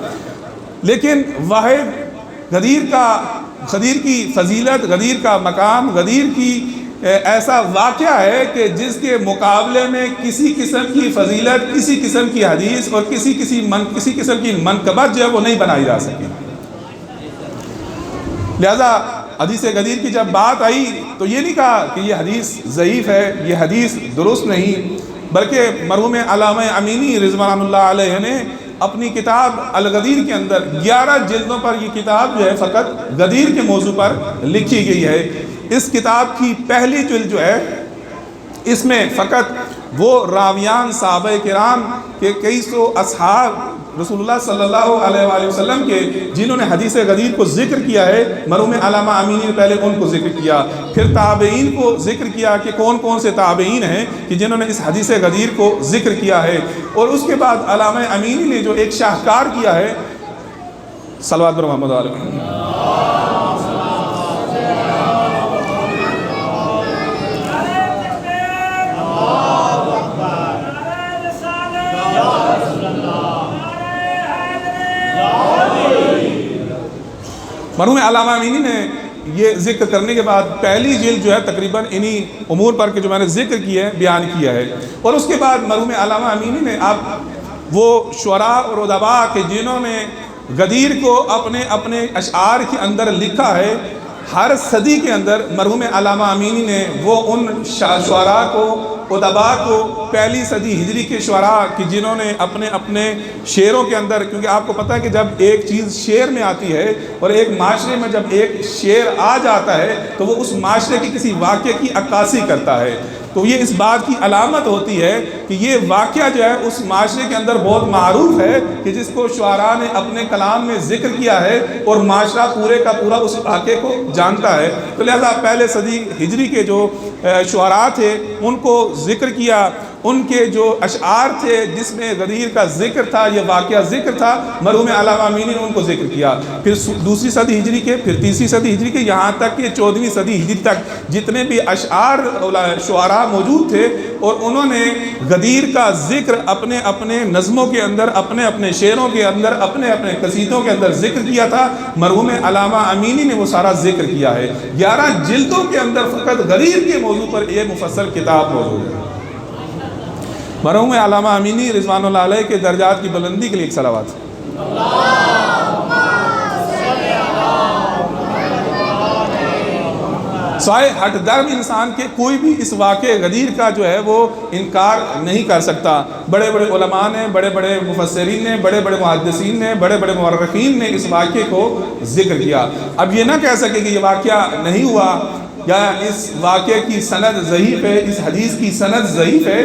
لیکن واحد غدیر کی فضیلت، غدیر کا مقام، غدیر کی ایسا واقعہ ہے کہ جس کے مقابلے میں کسی قسم کی فضیلت، کسی قسم کی حدیث اور کسی قسم کی منقبت جو ہے وہ نہیں بنائی جا سکی۔ لہذا حدیث غدیر کی جب بات آئی تو یہ نہیں کہا کہ یہ حدیث ضعیف ہے، یہ حدیث درست نہیں، بلکہ مرحوم علامہ امینی رضوان اللہ علیہ نے اپنی کتاب الغدیر کے اندر 11 جلدوں پر یہ کتاب جو ہے فقط غدیر کے موضوع پر لکھی گئی ہے۔ اس کتاب کی پہلی جلد جو ہے اس میں فقط وہ راویان صحابہ کرام کے کئی سو اصحاب رسول اللہ صلی اللہ علیہ وآلہ وسلم کے جنہوں نے حدیث غدیر کو ذکر کیا ہے، مرحوم علامہ امینی نے پہلے ان کو ذکر کیا، پھر تابعین کو ذکر کیا کہ کون کون سے تابعین ہیں کہ جنہوں نے اس حدیث غدیر کو ذکر کیا ہے، اور اس کے بعد علامہ امینی نے جو ایک شاہکار کیا ہے، صلوات بر محمد علیہ، مرحوم علامہ امینی نے یہ ذکر کرنے کے بعد پہلی جلد جو ہے تقریباً انہی امور پر کہ جو میں نے ذکر کیا ہے بیان کیا ہے، اور اس کے بعد مرحوم علامہ امینی نے اب وہ شعراء اور ادباء کہ جنہوں نے غدیر کو اپنے اپنے اشعار کے اندر لکھا ہے، ہر صدی کے اندر مرحوم علامہ امینی نے وہ ان شعراء کو، ادباء کو، پہلی صدی ہجری کے شعراء کہ جنہوں نے اپنے اپنے شعروں کے اندر، کیونکہ آپ کو پتہ ہے کہ جب ایک چیز شعر میں آتی ہے اور ایک معاشرے میں جب ایک شعر آ جاتا ہے تو وہ اس معاشرے کی کسی واقعے کی عکاسی کرتا ہے، تو یہ اس بات کی علامت ہوتی ہے کہ یہ واقعہ جو ہے اس معاشرے کے اندر بہت معروف ہے کہ جس کو شعراء نے اپنے کلام میں ذکر کیا ہے اور معاشرہ پورے کا پورا اس واقعے کو جانتا ہے، تو لہذا پہلے صدی ہجری کے جو شعراء تھے ان کو ذکر کیا، ان کے جو اشعار تھے جس میں غدیر کا ذکر تھا، یہ واقعہ ذکر تھا، مرحوم علامہ امینی نے ان کو ذکر کیا، پھر دوسری صدی ہجری کے، پھر تیسری صدی ہجری کے، یہاں تک کہ 14ویں صدی ہجری تک جتنے بھی اشعار شعراء موجود تھے اور انہوں نے غدیر کا ذکر اپنے اپنے نظموں کے اندر، اپنے اپنے شعروں کے اندر، اپنے اپنے قصیدوں کے اندر ذکر کیا تھا، مرحوم علامہ امینی نے وہ سارا ذکر کیا ہے۔ 11 جلدوں کے اندر فقط غدیر کے موضوع پر یہ مفصل کتاب موجود ہے۔ مرحوم علامہ امینی رضوان اللہ علیہ کے درجات کی بلندی کے لیے ایک صلوات۔ سوائے ہٹ درم انسان کے کوئی بھی اس واقعے غدیر کا جو ہے وہ انکار نہیں کر سکتا۔ بڑے بڑے علماء نے، بڑے بڑے مفسرین نے، بڑے بڑے محدثین نے، بڑے بڑے مورخین نے اس واقعے کو ذکر کیا۔ اب یہ نہ کہہ سکے کہ یہ واقعہ نہیں ہوا یا اس واقعے کی سند ضعیف ہے، اس حدیث کی سند ضعیف ہے،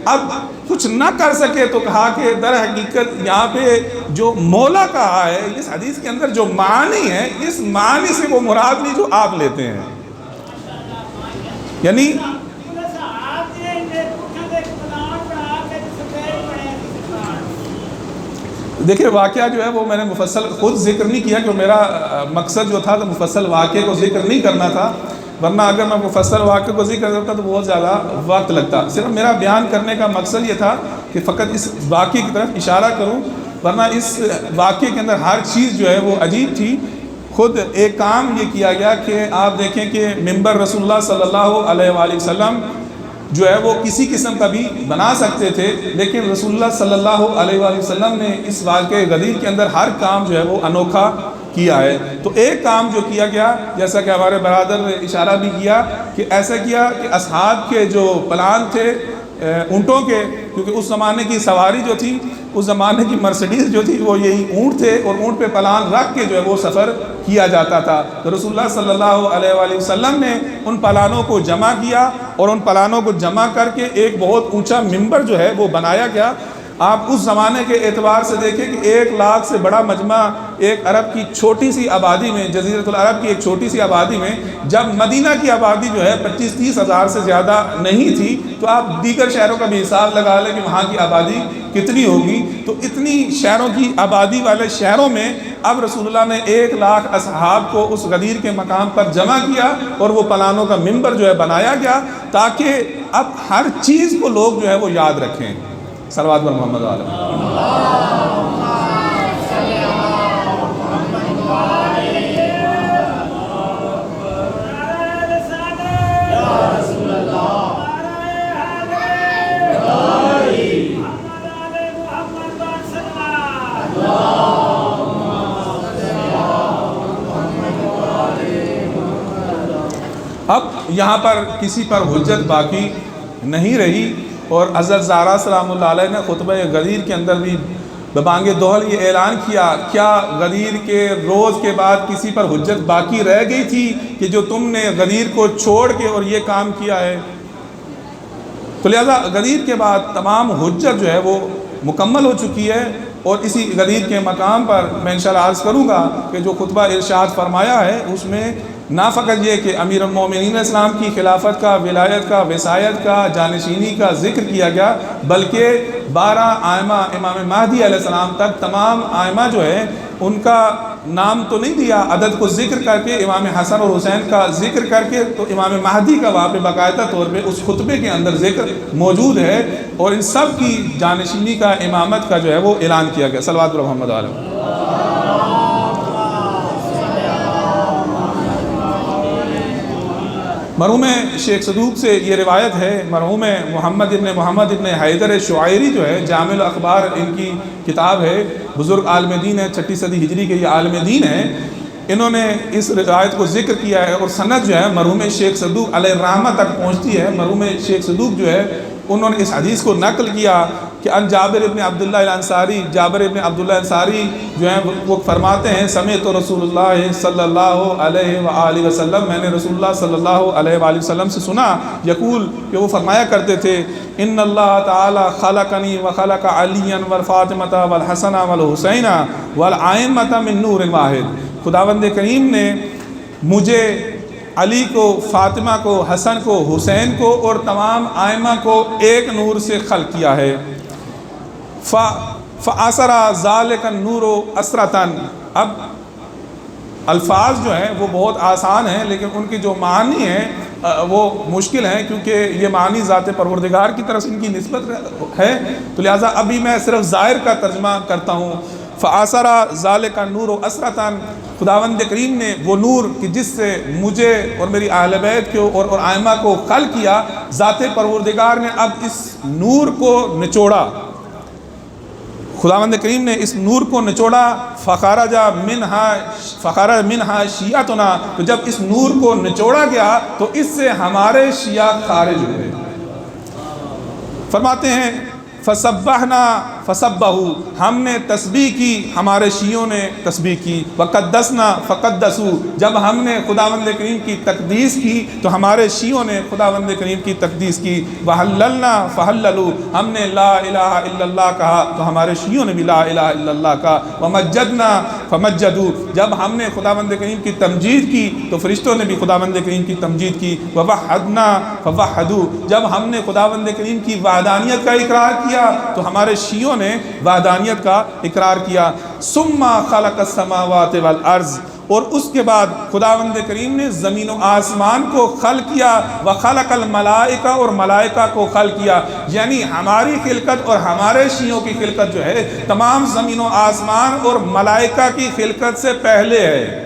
اب کچھ نہ کر سکے تو کہا کہ در حقیقت یہاں پہ جو مولا کہا ہے اس حدیث کے اندر جو معنی ہے، اس معنی سے وہ مراد نہیں جو آپ لیتے ہیں، یعنی دیکھیں واقعہ جو ہے وہ میں نے مفصل خود ذکر نہیں کیا کہ میرا مقصد جو تھا تو مفصل واقعے کو ذکر نہیں کرنا تھا، ورنہ اگر میں مفصل واقعے کو ذکر کرتا تو بہت زیادہ وقت لگتا۔ صرف میرا بیان کرنے کا مقصد یہ تھا کہ فقط اس واقعے کی طرف اشارہ کروں، ورنہ اس واقعے کے اندر ہر چیز جو ہے وہ عجیب تھی۔ خود ایک کام یہ کیا گیا کہ آپ دیکھیں کہ منبر رسول اللہ صلی اللہ علیہ وآلہ وسلم جو ہے وہ کسی قسم کا بھی بنا سکتے تھے، لیکن رسول اللہ صلی اللہ علیہ وآلہ وسلم نے اس واقعے غدیر کے اندر ہر کام جو ہے وہ انوکھا کیا ہے۔ تو ایک کام جو کیا گیا، جیسا کہ ہمارے برادر نے اشارہ بھی کیا، کہ ایسا کیا کہ اصحاب کے جو پلان تھے اونٹوں کے، کیونکہ اس زمانے کی سواری جو تھی، اس زمانے کی مرسڈیز جو تھی وہ یہی اونٹ تھے، اور اونٹ پہ پلان رکھ کے جو ہے وہ سفر کیا جاتا تھا، تو رسول اللہ صلی اللہ علیہ وآلہ وسلم نے ان پلانوں کو جمع کیا، اور ان پلانوں کو جمع کر کے ایک بہت اونچا منبر جو ہے وہ بنایا گیا۔ آپ اس زمانے کے اعتبار سے دیکھیں کہ 1 لاکھ سے بڑا مجمع ایک عرب کی چھوٹی سی آبادی میں، جزیرۃ العرب کی ایک چھوٹی سی آبادی میں، جب مدینہ کی آبادی جو ہے 25-30 ہزار سے زیادہ نہیں تھی، تو آپ دیگر شہروں کا بھی حساب لگا لیں کہ وہاں کی آبادی کتنی ہوگی، تو اتنی شہروں کی آبادی والے شہروں میں اب رسول اللہ نے 1 لاکھ اصحاب کو اس غدیر کے مقام پر جمع کیا، اور وہ پلانوں کا منبر جو ہے بنایا گیا، تاکہ اب ہر چیز کو لوگ جو ہے وہ یاد رکھیں۔ صلوات بر محمد علیہ۔ اب یہاں پر کسی پر حجت باقی نہیں رہی، اور حضرت زہرا سلام اللہ علیہ نے خطبہ غدیر کے اندر بھی ببانگ دوحل یہ اعلان کیا، کیا غدیر کے روز کے بعد کسی پر حجت باقی رہ گئی تھی کہ جو تم نے غدیر کو چھوڑ کے اور یہ کام کیا ہے؟ تو لہذا غدیر کے بعد تمام حجت جو ہے وہ مکمل ہو چکی ہے، اور اسی غدیر کے مقام پر میں انشاءاللہ عرض کروں گا کہ جو خطبہ ارشاد فرمایا ہے اس میں نہ فقط یہ کہ امیر المومنین اسلام کی خلافت کا، ولایت کا، وصایت کا، جانشینی کا ذکر کیا گیا، بلکہ 12 ائمہ امام مہدی علیہ السلام تک تمام ائمہ جو ہے ان کا نام تو نہیں دیا، عدد کو ذکر کر کے امام حسن اور حسین کا ذکر کر کے، تو امام مہدی کا وہاں پہ باقاعدہ طور پہ اس خطبے کے اندر ذکر موجود ہے، اور ان سب کی جانشینی کا، امامت کا جو ہے وہ اعلان کیا گیا۔ صلوات محمد علیہ۔ مرحوم شیخ صدوق سے یہ روایت ہے، مرحوم محمد ابن حیدر شعیری جو ہے، جامع الاخبار ان کی کتاب ہے، بزرگ عالم دین ہے، 6 صدی ہجری کے یہ عالم دین ہے، انہوں نے اس روایت کو ذکر کیا ہے، اور سند جو ہے مرحوم شیخ صدوق علیہ الرحمہ تک پہنچتی ہے۔ مرحوم شیخ صدوق جو ہے انہوں نے اس حدیث کو نقل کیا کہ ان جابر ابن عبداللہ الانصاری، جابر ابن عبداللہ انصاری جو ہیں وہ فرماتے ہیں، سمعت رسول اللہ صلی اللہ علیہ وآلہ وسلم، میں نے رسول اللہ صلی اللہ علیہ وآلہ وسلم سے سنا، یقول کہ وہ فرمایا کرتے تھے، ان اللہ تعالی خلقنی وخلق علی والفاطمہ والحسن والحسین والائمۃ من نور واحد، خداوند کریم نے مجھے، علی کو، فاطمہ کو، حسن کو، حسین کو اور تمام ائمہ کو ایک نور سے خلق کیا ہے۔ فَأَسَرَ ذَلِكَ النُّورُ أَسْرَةً، اب الفاظ جو ہیں وہ بہت آسان ہیں، لیکن ان کی جو معنی ہیں وہ مشکل ہیں، کیونکہ یہ معنی ذات پروردگار کی طرف ان کی نسبت ہے، تو لہٰذا ابھی میں صرف ظاہر کا ترجمہ کرتا ہوں۔ فَأَسَرَ ذَلِكَ النُّورُ أَسْرَةً، خداوند کریم نے وہ نور کہ جس سے مجھے اور میری اہل بیت کو اور ائمہ کو خلق کیا، ذات پروردگار نے اب اس نور کو نچوڑا، خداوند کریم نے اس نور کو نچوڑا، فخرج منہا شیعتنا، تو جب اس نور کو نچوڑا گیا تو اس سے ہمارے شیعہ خارج ہوئے۔ فرماتے ہیں فسبحنا فسبحوا، ہم نے تسبیح کی، ہمارے شیعوں نے تسبیح کی، وقدسنا فقدسوا، جب ہم نے خداوند کریم کی تقدیس کی تو ہمارے شیعوں نے خداوند کریم کی تقدیس کی، وحللنا فحللوا، ہم نے لا الہ الا اللہ کہا تو ہمارے شیعوں نے بھی لا الہ الا اللہ کہا، ومجدنا فمجدوا، جب ہم نے خداوند کریم کی تمجید کی تو فرشتوں نے بھی خداوند کریم کی تمجید کی، ووحدنا فوحدوا، جب ہم نے خداوند کریم کی وحدانیت کا اقرار کیا تو ہمارے شیعوں نے وحدانیت کا اقرار کیا۔ ثم خلق السماوات والارض، اور اس کے بعد خداوند کریم نے زمین و آسمان کو خلق کیا، وخلق الملائکہ، اور ملائکہ کو خلق کیا، یعنی ہماری خلقت اور ہمارے شیعوں کی خلقت جو ہے تمام زمین و آسمان اور ملائکہ کی خلقت سے پہلے ہے۔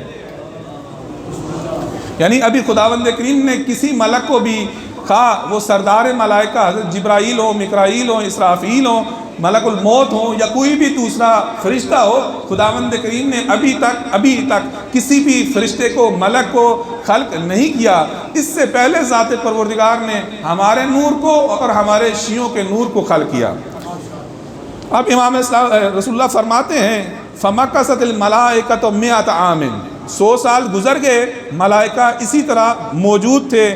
یعنی ابھی خداوند کریم نے کسی ملک کو بھی، خواہ وہ سردار ملائکہ حضرت جبرائیل ہو، میکائیل ہو، اسرافیل ہو، ملک الموت ہو، یا کوئی بھی دوسرا فرشتہ ہو، خداوند کریم نے ابھی تک کسی بھی فرشتے کو، ملک کو خلق نہیں کیا۔ اس سے پہلے ذات پروردگار نے ہمارے نور کو اور ہمارے شیعوں کے نور کو خلق کیا۔ اب امام رسول اللہ فرماتے ہیں فَمَكَثَتِ الْمَلَائِكَةُ مِئَةَ عَامٍ، 100 سال گزر گئے، ملائکہ اسی طرح موجود تھے،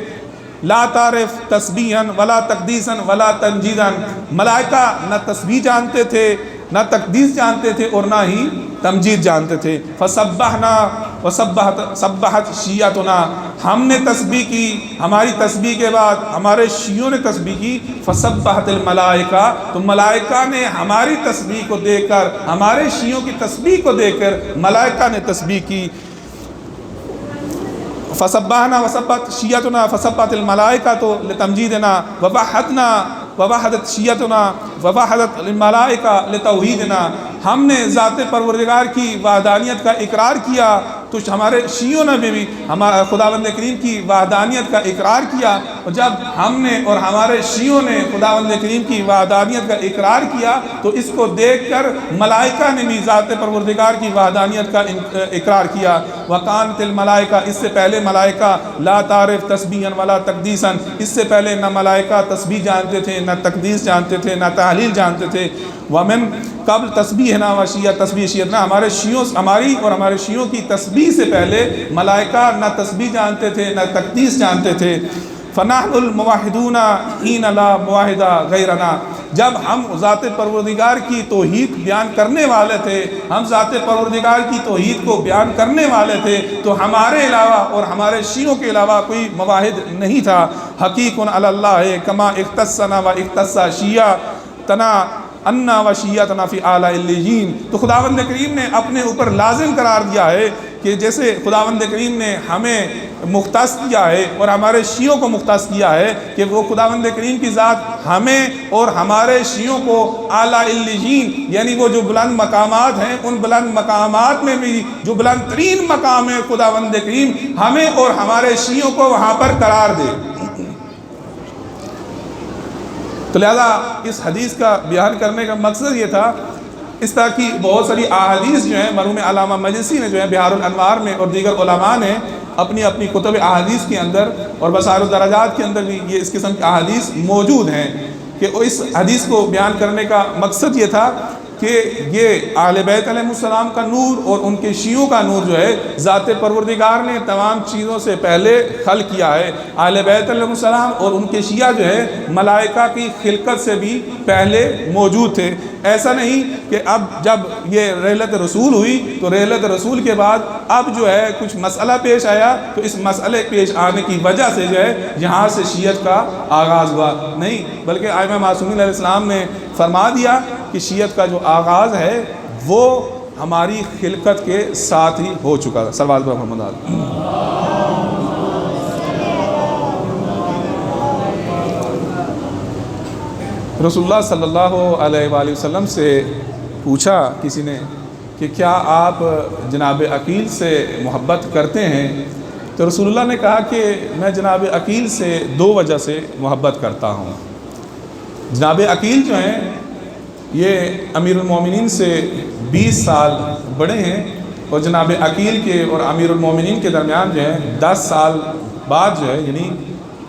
لا تعرف تسبیحا ولا تقدیسا ولا تنجیدا، ملائکہ نہ تسبیح جانتے تھے، نہ تقدیس جانتے تھے، اور نہ ہی تمجید جانتے تھے۔ فسبحنا وسبحت شیعتنا، ہم نے تسبیح کی، ہماری تسبیح کے بعد ہمارے شیعوں نے تسبیح کی، فسبحت الملائکہ، تو ملائکہ نے ہماری تسبیح کو دیکھ کر، ہمارے شیعوں کی تسبیح کو دیکھ کر ملائکہ نے تسبیح کی۔ فسبحنا وسبحت شیعتنا فسبحت الملائکۃ لتمجیدنا ووحدنا ووحدت شیعتنا ووحدت الملائکہ لتوحیدنا، ہم نے ذات پروردگار کی وحدانیت کا اقرار کیا تو ہمارے شیعوں نے بھی خداوند کریم کی وحدانیت کا اقرار کیا، اور جب ہم نے اور ہمارے شیعوں نے خداوند کریم کی وحدانیت کا اقرار کیا تو اس کو دیکھ کر ملائکہ نے بھی ذات پروردگار کی وحدانیت کا اقرار کیا۔ وَقَانَتِ الْمَلَائِكَةُ، اس سے پہلے ملائکہ لا تعرف تسبیحا ولا تقدیسا، اس سے پہلے نہ ملائکہ تسبیح جانتے تھے، نہ تقدیس جانتے تھے، نہ تحلیل جانتے تھے۔ وَمِن قبل تسبیحنا وشیعہ، تسبیح شیعتنا، ہماری اور ہمارے شیعوں کی تسبیح سے پہلے ملائکہ نہ تسبیح جانتے تھے، نہ تقدیس جانتے تھے۔ فَنَحْنُ الْمُوَحِّدُونَ حِينَ لَا مُوَحِّدَ غَيْرَنَا، جب ہم ذات پروردگار کی توحید بیان کرنے والے تھے، ہم ذات پروردگار کی توحید کو بیان کرنے والے تھے، تو ہمارے علاوہ اور ہمارے شیعوں کے علاوہ کوئی مواحد نہیں تھا۔ حقیق علی اللہ کما اختصنا و اختص شیعتنا انا و شیعتنا فی اعلی علیین، تو خداوند کریم نے اپنے اوپر لازم قرار دیا ہے کہ کہ جیسے خداوند کریم نے ہمیں مختص کیا ہے اور ہمارے شیعوں کو مختص کیا ہے کہ وہ خداوند کریم کی ذات ہمیں اور ہمارے شیعوں کو اعلیٰ علیین یعنی وہ جو بلند مقامات ہیں ان بلند مقامات میں بھی جو بلند ترین مقام ہے خداوند کریم ہمیں اور ہمارے شیعوں کو وہاں پر قرار دے۔ تو لہذا اس حدیث کا بیان کرنے کا مقصد یہ تھا، اس طرح کی بہت ساری احادیث جو ہیں مرحوم علامہ مجلسی نے جو ہے بحار الانوار میں اور دیگر علماء نے اپنی اپنی کتب احادیث کے اندر اور بصائر الدرجات کے اندر بھی یہ اس قسم کی احادیث موجود ہیں کہ اس حدیث کو بیان کرنے کا مقصد یہ تھا کہ یہ اہل بیت علیہ السلام کا نور اور ان کے شیعوں کا نور جو ہے ذات پروردگار نے تمام چیزوں سے پہلے خلق کیا ہے۔ اہل بیت علیہ السلام اور ان کے شیعہ جو ہے ملائکہ کی خلقت سے بھی پہلے موجود تھے۔ ایسا نہیں کہ اب جب یہ رحلت رسول ہوئی تو رحلت رسول کے بعد اب جو ہے کچھ مسئلہ پیش آیا تو اس مسئلے پیش آنے کی وجہ سے جو ہے یہاں سے شیعت کا آغاز ہوا، نہیں بلکہ ائمہ معصومین علیہ السلام نے فرما دیا کہ شیعت کا جو آغاز ہے وہ ہماری خلقت کے ساتھ ہی ہو چکا تھا۔ صلوات پر محمد علیہ۔ رسول اللہ صلی اللہ علیہ وآلہ وسلم سے پوچھا کسی نے کہ کیا آپ جناب عقیل سے محبت کرتے ہیں؟ تو رسول اللہ نے کہا کہ میں جناب عقیل سے دو وجہ سے محبت کرتا ہوں۔ جناب عقیل جو ہیں یہ امیر المومنین سے 20 سال بڑے ہیں اور جناب عقیل کے اور امیر المومنین کے درمیان جو ہے 10 سال بعد جو ہے یعنی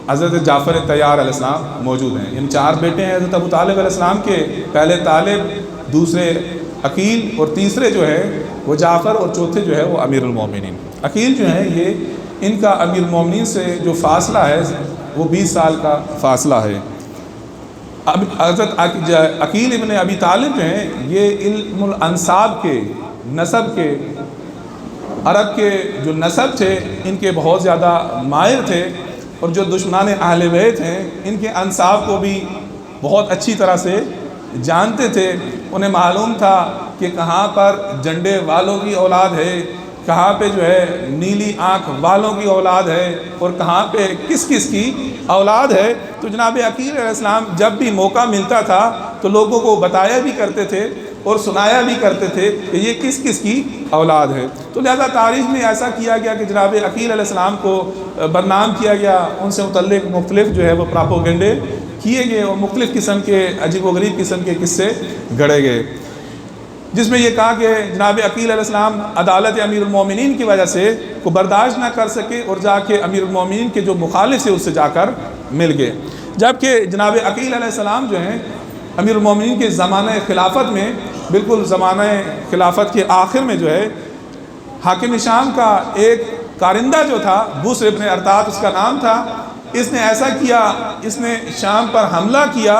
حضرت جعفر طیار علیہ السلام موجود ہیں، یعنی 4 بیٹے ہیں حضرت ابو طالب علیہ السلام کے، پہلے طالب، دوسرے عقیل اور تیسرے جو ہے وہ جعفر اور چوتھے جو ہے وہ امیر المومنین۔ عقیل جو ہے یہ ان کا امیر المومنین سے جو فاصلہ ہے وہ 20 سال کا فاصلہ ہے۔ اب حضرت عقیل ابن ابی طالب جو ہیں یہ علم الانساب کے نسب کے عرب کے جو نسب تھے ان کے بہت زیادہ ماہر تھے اور جو دشمنان اہل بیت ہیں ان کے انساب کو بھی بہت اچھی طرح سے جانتے تھے۔ انہیں معلوم تھا کہ کہاں پر جنڈے والوں کی اولاد ہے، کہاں پہ جو ہے نیلی آنکھ والوں کی اولاد ہے اور کہاں پہ کس کس کی اولاد ہے۔ تو جناب عقیل علیہ السلام جب بھی موقع ملتا تھا تو لوگوں کو بتایا بھی کرتے تھے اور سنایا بھی کرتے تھے کہ یہ کس کس کی اولاد ہے۔ تو لہذا تاریخ میں ایسا کیا گیا کہ جناب عقیل علیہ السلام کو بدنام کیا گیا، ان سے متعلق مختلف جو ہے وہ پراپوگنڈے کیے گئے اور مختلف قسم کے عجیب و غریب قسم کے قصے گھڑے گئے، جس میں یہ کہا کہ جناب عقیل علیہ السلام عدالت امیر المومنین کی وجہ سے کو برداشت نہ کر سکے اور جا کے امیر المومنین کے جو مخالف سے اس سے جا کر مل گئے، جبکہ جناب عقیل علیہ السلام جو ہیں امیر المومنین کے زمانہ خلافت میں بالکل زمانہ خلافت کے آخر میں جو ہے حاکم شام کا ایک کارندہ جو تھا بوسر ابن ارطاط اس کا نام تھا، اس نے ایسا کیا، اس نے شام پر حملہ کیا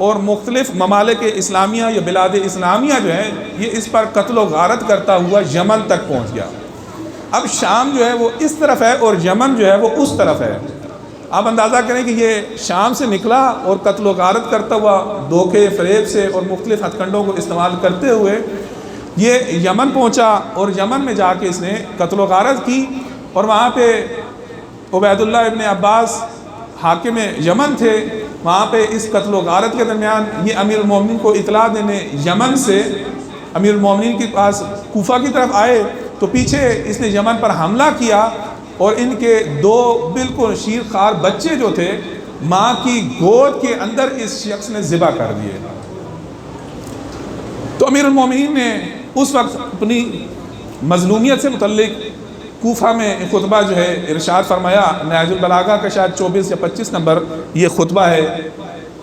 اور مختلف ممالک اسلامیہ یا بلاد اسلامیہ جو ہے یہ اس پر قتل و غارت کرتا ہوا یمن تک پہنچ گیا۔ اب شام جو ہے وہ اس طرف ہے اور یمن جو ہے وہ اس طرف ہے۔ آپ اندازہ کریں کہ یہ شام سے نکلا اور قتل و غارت کرتا ہوا دھوکے فریب سے اور مختلف ہتھ کنڈوں کو استعمال کرتے ہوئے یہ یمن پہنچا اور یمن میں جا کے اس نے قتل و غارت کی اور وہاں پہ عبید اللہ ابن عباس حاکم یمن تھے، وہاں پہ اس قتل و غارت کے درمیان یہ امیر المومنین کو اطلاع دینے یمن سے امیر المومنین کے پاس کوفہ کی طرف آئے تو پیچھے اس نے یمن پر حملہ کیا اور ان کے 2 بالکل شیر خوار بچے جو تھے ماں کی گود کے اندر اس شخص نے ذبح کر دیے۔ تو امیر المومنین نے اس وقت اپنی مظلومیت سے متعلق کوفہ میں خطبہ جو ہے ارشاد فرمایا، نہج البلاغہ کا شاید 24 یا 25 نمبر یہ خطبہ ہے۔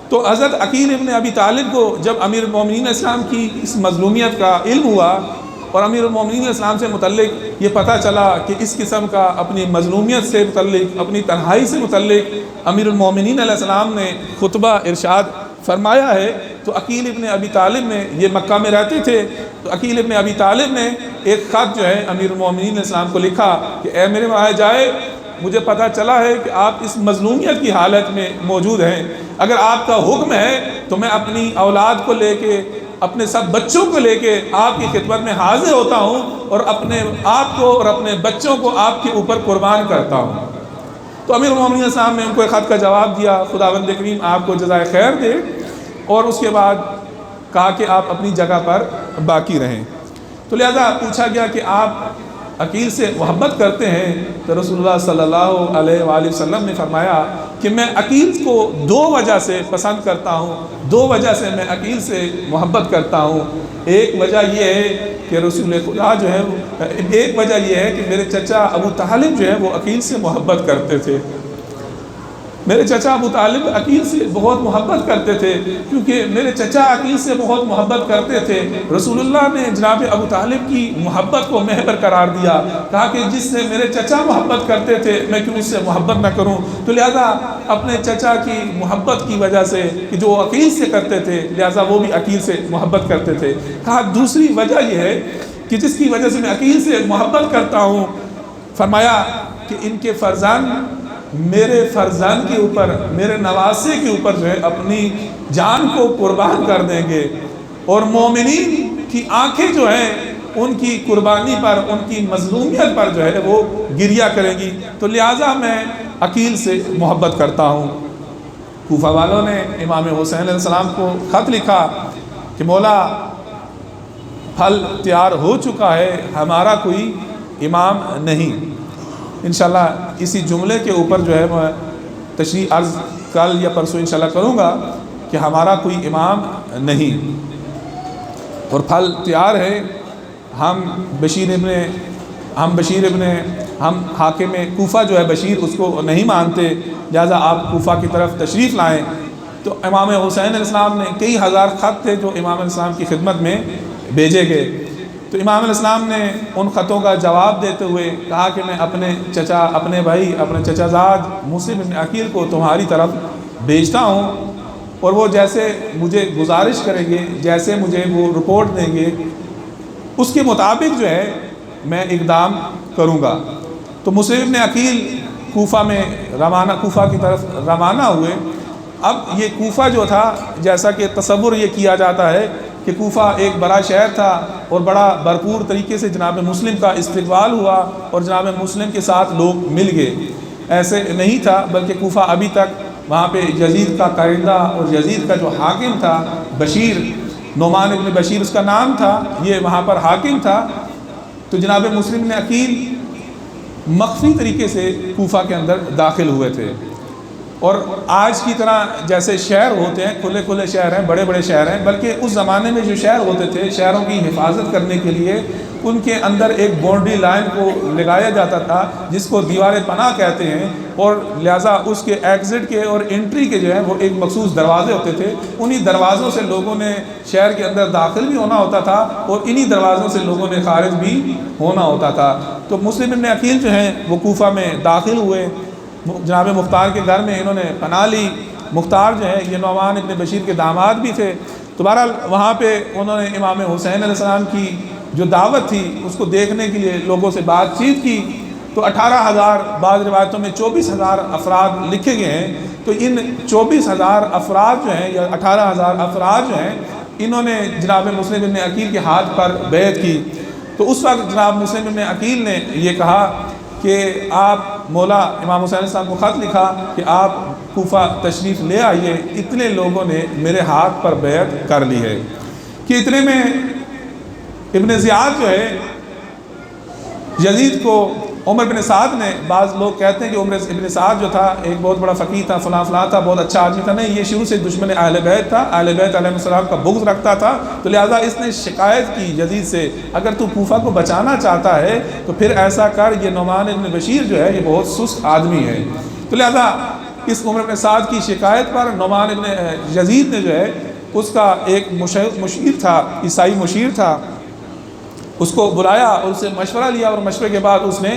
تو حضرت عقیل ابن ابی طالب کو جب امیر المومنین اسلام کی اس مظلومیت کا علم ہوا اور امیر المومنین اسلام سے متعلق یہ پتہ چلا کہ اس قسم کا اپنی مظلومیت سے متعلق اپنی تنہائی سے متعلق امیر المومنین علیہ السلام نے خطبہ ارشاد فرمایا ہے، تو عقیل ابن ابی طالب نے یہ مکہ میں رہتے تھے، تو عقیل ابن ابی طالب نے ایک خط جو ہے امیر المومنین علیہ السلام کو لکھا کہ اے میرے وہاں جائے، مجھے پتہ چلا ہے کہ آپ اس مظلومیت کی حالت میں موجود ہیں، اگر آپ کا حکم ہے تو میں اپنی اولاد کو لے کے اپنے سب بچوں کو لے کے آپ کی خدمت میں حاضر ہوتا ہوں اور اپنے آپ کو اور اپنے بچوں کو آپ کے اوپر قربان کرتا ہوں۔ تو امیر المومنین صاحب نے ان کو ایک خط کا جواب دیا، خداوند کریم آپ کو جزائے خیر دے، اور اس کے بعد کہا کہ آپ اپنی جگہ پر باقی رہیں۔ تو لہذا پوچھا گیا کہ آپ عقیل سے محبت کرتے ہیں، تو رسول اللہ صلی اللہ علیہ وآلہ وسلم نے فرمایا کہ میں عقیل کو دو وجہ سے پسند کرتا ہوں، دو وجہ سے میں عقیل سے محبت کرتا ہوں۔ ایک وجہ یہ ہے کہ رسول خدا جو ہے، ایک وجہ یہ ہے کہ میرے چچا ابو طالب جو ہے وہ عقیل سے محبت کرتے تھے، میرے چچا ابو طالب عقیل سے بہت محبت کرتے تھے، کیونکہ میرے چچا عقیل سے بہت محبت کرتے تھے۔ رسول اللہ نے جناب ابو طالب کی محبت کو محور قرار دیا، کہا کہ جس سے میرے چچا محبت کرتے تھے میں کیوں اس سے محبت نہ کروں۔ تو لہذا اپنے چچا کی محبت کی وجہ سے کہ جو عقیل سے کرتے تھے، لہذا وہ بھی عقیل سے محبت کرتے تھے۔ کہا دوسری وجہ یہ ہے کہ جس کی وجہ سے میں عقیل سے محبت کرتا ہوں، فرمایا کہ ان کے فرزند میرے فرزند کے اوپر، میرے نواسے کے اوپر جو ہے اپنی جان کو قربان کر دیں گے، اور مومنین کی آنکھیں جو ہیں ان کی قربانی پر، ان کی مظلومیت پر جو ہے وہ گریہ کریں گی۔ تو لہٰذا میں عقیل سے محبت کرتا ہوں۔ کوفہ والوں نے امام حسین علیہ السلام کو خط لکھا کہ مولا پھل تیار ہو چکا ہے، ہمارا کوئی امام نہیں۔ انشاءاللہ اسی جملے کے اوپر جو ہے میں تشریح عرض کل یا پرسوں انشاءاللہ کروں گا کہ ہمارا کوئی امام نہیں، اور پھل تیار ہے۔ ہم حاکم کوفہ جو ہے بشیر اس کو نہیں مانتے، لہذا آپ کوفہ کی طرف تشریف لائیں۔ تو امام حسین علیہ السلام نے کئی ہزار خط تھے جو امام علیہ السلام کی خدمت میں بھیجے گئے۔ تو امام علیہ السلام نے ان خطوں کا جواب دیتے ہوئے کہا کہ میں اپنے چچا، اپنے بھائی، اپنے چچا زاد مسلم بن عقیل کو تمہاری طرف بھیجتا ہوں، اور وہ جیسے مجھے گزارش کریں گے، جیسے مجھے وہ رپورٹ دیں گے، اس کے مطابق جو ہے میں اقدام کروں گا۔ تو مسلم بن عقیل کوفہ کی طرف روانہ ہوئے۔ اب یہ کوفہ جو تھا، جیسا کہ تصور یہ کیا جاتا ہے کہ کوفہ ایک بڑا شہر تھا، اور بڑا بھرپور طریقے سے جناب مسلم کا استقبال ہوا اور جناب مسلم کے ساتھ لوگ مل گئے۔ ایسے نہیں تھا، بلکہ کوفہ ابھی تک وہاں پہ یزید کا کائندہ اور یزید کا جو حاکم تھا بشیر، نعمان ابن بشیر اس کا نام تھا، یہ وہاں پر حاکم تھا۔ تو جناب مسلم نے عقیل مخفی طریقے سے کوفہ کے اندر داخل ہوئے تھے، اور آج کی طرح جیسے شہر ہوتے ہیں، کھلے کھلے شہر ہیں، بڑے بڑے شہر ہیں، بلکہ اس زمانے میں جو شہر ہوتے تھے، شہروں کی حفاظت کرنے کے لیے ان کے اندر ایک باؤنڈری لائن کو لگایا جاتا تھا جس کو دیوار پناہ کہتے ہیں، اور لہٰذا اس کے ایگزٹ کے اور انٹری کے جو ہیں وہ ایک مخصوص دروازے ہوتے تھے۔ انہی دروازوں سے لوگوں نے شہر کے اندر داخل بھی ہونا ہوتا تھا، اور انہی دروازوں سے لوگوں نے خارج بھی ہونا ہوتا تھا۔ تو مسلم بن عقیل جو ہیں وہ کوفہ میں داخل ہوئے، جناب مختار کے گھر میں انہوں نے پناہ لی۔ مختار جو ہے یہ نعمان ابن بشیر کے داماد بھی تھے۔ تو بہرحال وہاں پہ انہوں نے امام حسین علیہ السلام کی جو دعوت تھی اس کو دیکھنے کے لیے لوگوں سے بات چیت کی۔ تو 18,000، بعض روایتوں میں 24,000 افراد لکھے گئے ہیں۔ تو ان 24,000 افراد جو ہیں یا 18,000 افراد جو ہیں، انہوں نے جناب مسلم بن عقیل کے ہاتھ پر بیعت کی۔ تو اس وقت جناب مسلم بن عقیل نے یہ کہا کہ آپ مولا امام حسین صاحب کو خط لکھا کہ آپ کوفہ تشریف لے آئیے، اتنے لوگوں نے میرے ہاتھ پر بیعت کر لی ہے۔ کہ اتنے میں ابن زیاد جو ہے یزید کو عمر بن سعد نے، بعض لوگ کہتے ہیں کہ عمر ابن سعد جو تھا ایک بہت بڑا فقیہ تھا، فلاں تھا، بہت اچھا آدمی تھا، نہیں، یہ شروع سے دشمن اہل بیت تھا، اہل بیت علیہ السلام کا بغض رکھتا تھا۔ تو لہٰذا اس نے شکایت کی یزید سے، اگر تو کوفہ کو بچانا چاہتا ہے تو پھر ایسا کر، یہ نعمان ابن بشیر جو ہے یہ بہت سست آدمی ہے۔ تو لہٰذا اس عمر بن سعد کی شکایت پر نعمان ابن یزید نے جو ہے اس کا ایک مشیر تھا، عیسائی مشیر تھا، اس کو بلایا اور اس سے مشورہ لیا، اور مشورے کے بعد اس نے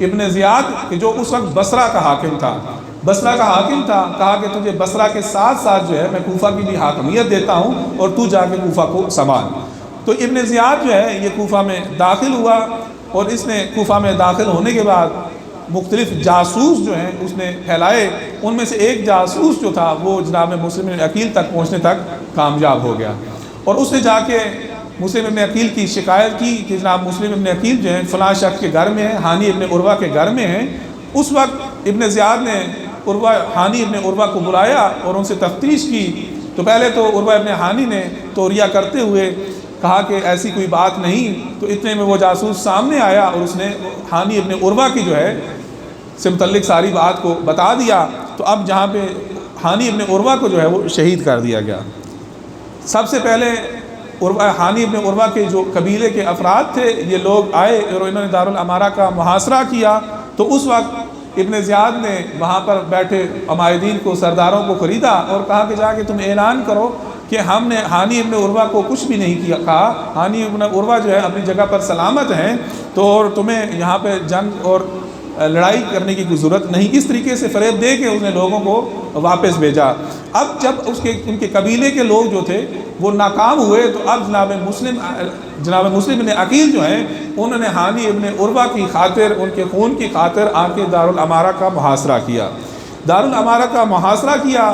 ابن زیاد کہ جو اس وقت بصرہ کا حاکم تھا، کہا کہ تجھے بصرہ کے ساتھ ساتھ جو ہے میں کوفہ کی بھی حاکمیت دیتا ہوں اور تو جا کے کوفہ کو سنبھال۔ تو ابن زیاد جو ہے یہ کوفہ میں داخل ہوا، اور اس نے کوفہ میں داخل ہونے کے بعد مختلف جاسوس جو ہیں اس نے پھیلائے۔ ان میں سے ایک جاسوس جو تھا وہ جناب مسلم بن عقیل تک پہنچنے تک کامیاب ہو گیا، اور اس نے جا کے مسلم ابن عقیل کی شکایت کی کہ جناب مسلم ابن عقیل جو ہیں فلاں شخص کے گھر میں ہیں، ہانی ابن عروہ کے گھر میں ہیں۔ اس وقت ابن زیاد نے ہانی ابن عروہ کو بلایا اور ان سے تفتیش کی، تو پہلے تو عروہ ابن ہانی نے توریہ کرتے ہوئے کہا کہ ایسی کوئی بات نہیں، تو اتنے میں وہ جاسوس سامنے آیا اور اس نے ہانی ابن عروہ کی جو ہے سے متعلق ساری بات کو بتا دیا۔ تو اب جہاں پہ ہانی ابن عروہ کو جو ہے وہ شہید کر دیا گیا۔ سب سے پہلے ہانی ابن عروہ کے جو قبیلے کے افراد تھے یہ لوگ آئے اور انہوں نے دارالامارہ کا محاصرہ کیا، تو اس وقت ابن زیاد نے وہاں پر بیٹھے عمائدین کو، سرداروں کو خریدا اور کہا کہ جا کے تم اعلان کرو کہ ہم نے ہانی ابن عروہ کو کچھ بھی نہیں کیا، کہا ہانی ابن عروہ جو ہے اپنی جگہ پر سلامت ہیں، تو اور تمہیں یہاں پہ جنگ اور لڑائی کرنے کی کوئی ضرورت نہیں۔ اس طریقے سے فریب دے کے اس نے لوگوں کو واپس بھیجا۔ اب جب ان کے قبیلے کے لوگ جو تھے وہ ناکام ہوئے، تو اب جناب مسلم ابن عقیل جو ہیں انہوں نے ہانی ابن عروہ کی خاطر، ان کے خون کی خاطر آ کے دارالامارہ کا محاصرہ کیا۔ دارالامارہ کا محاصرہ کیا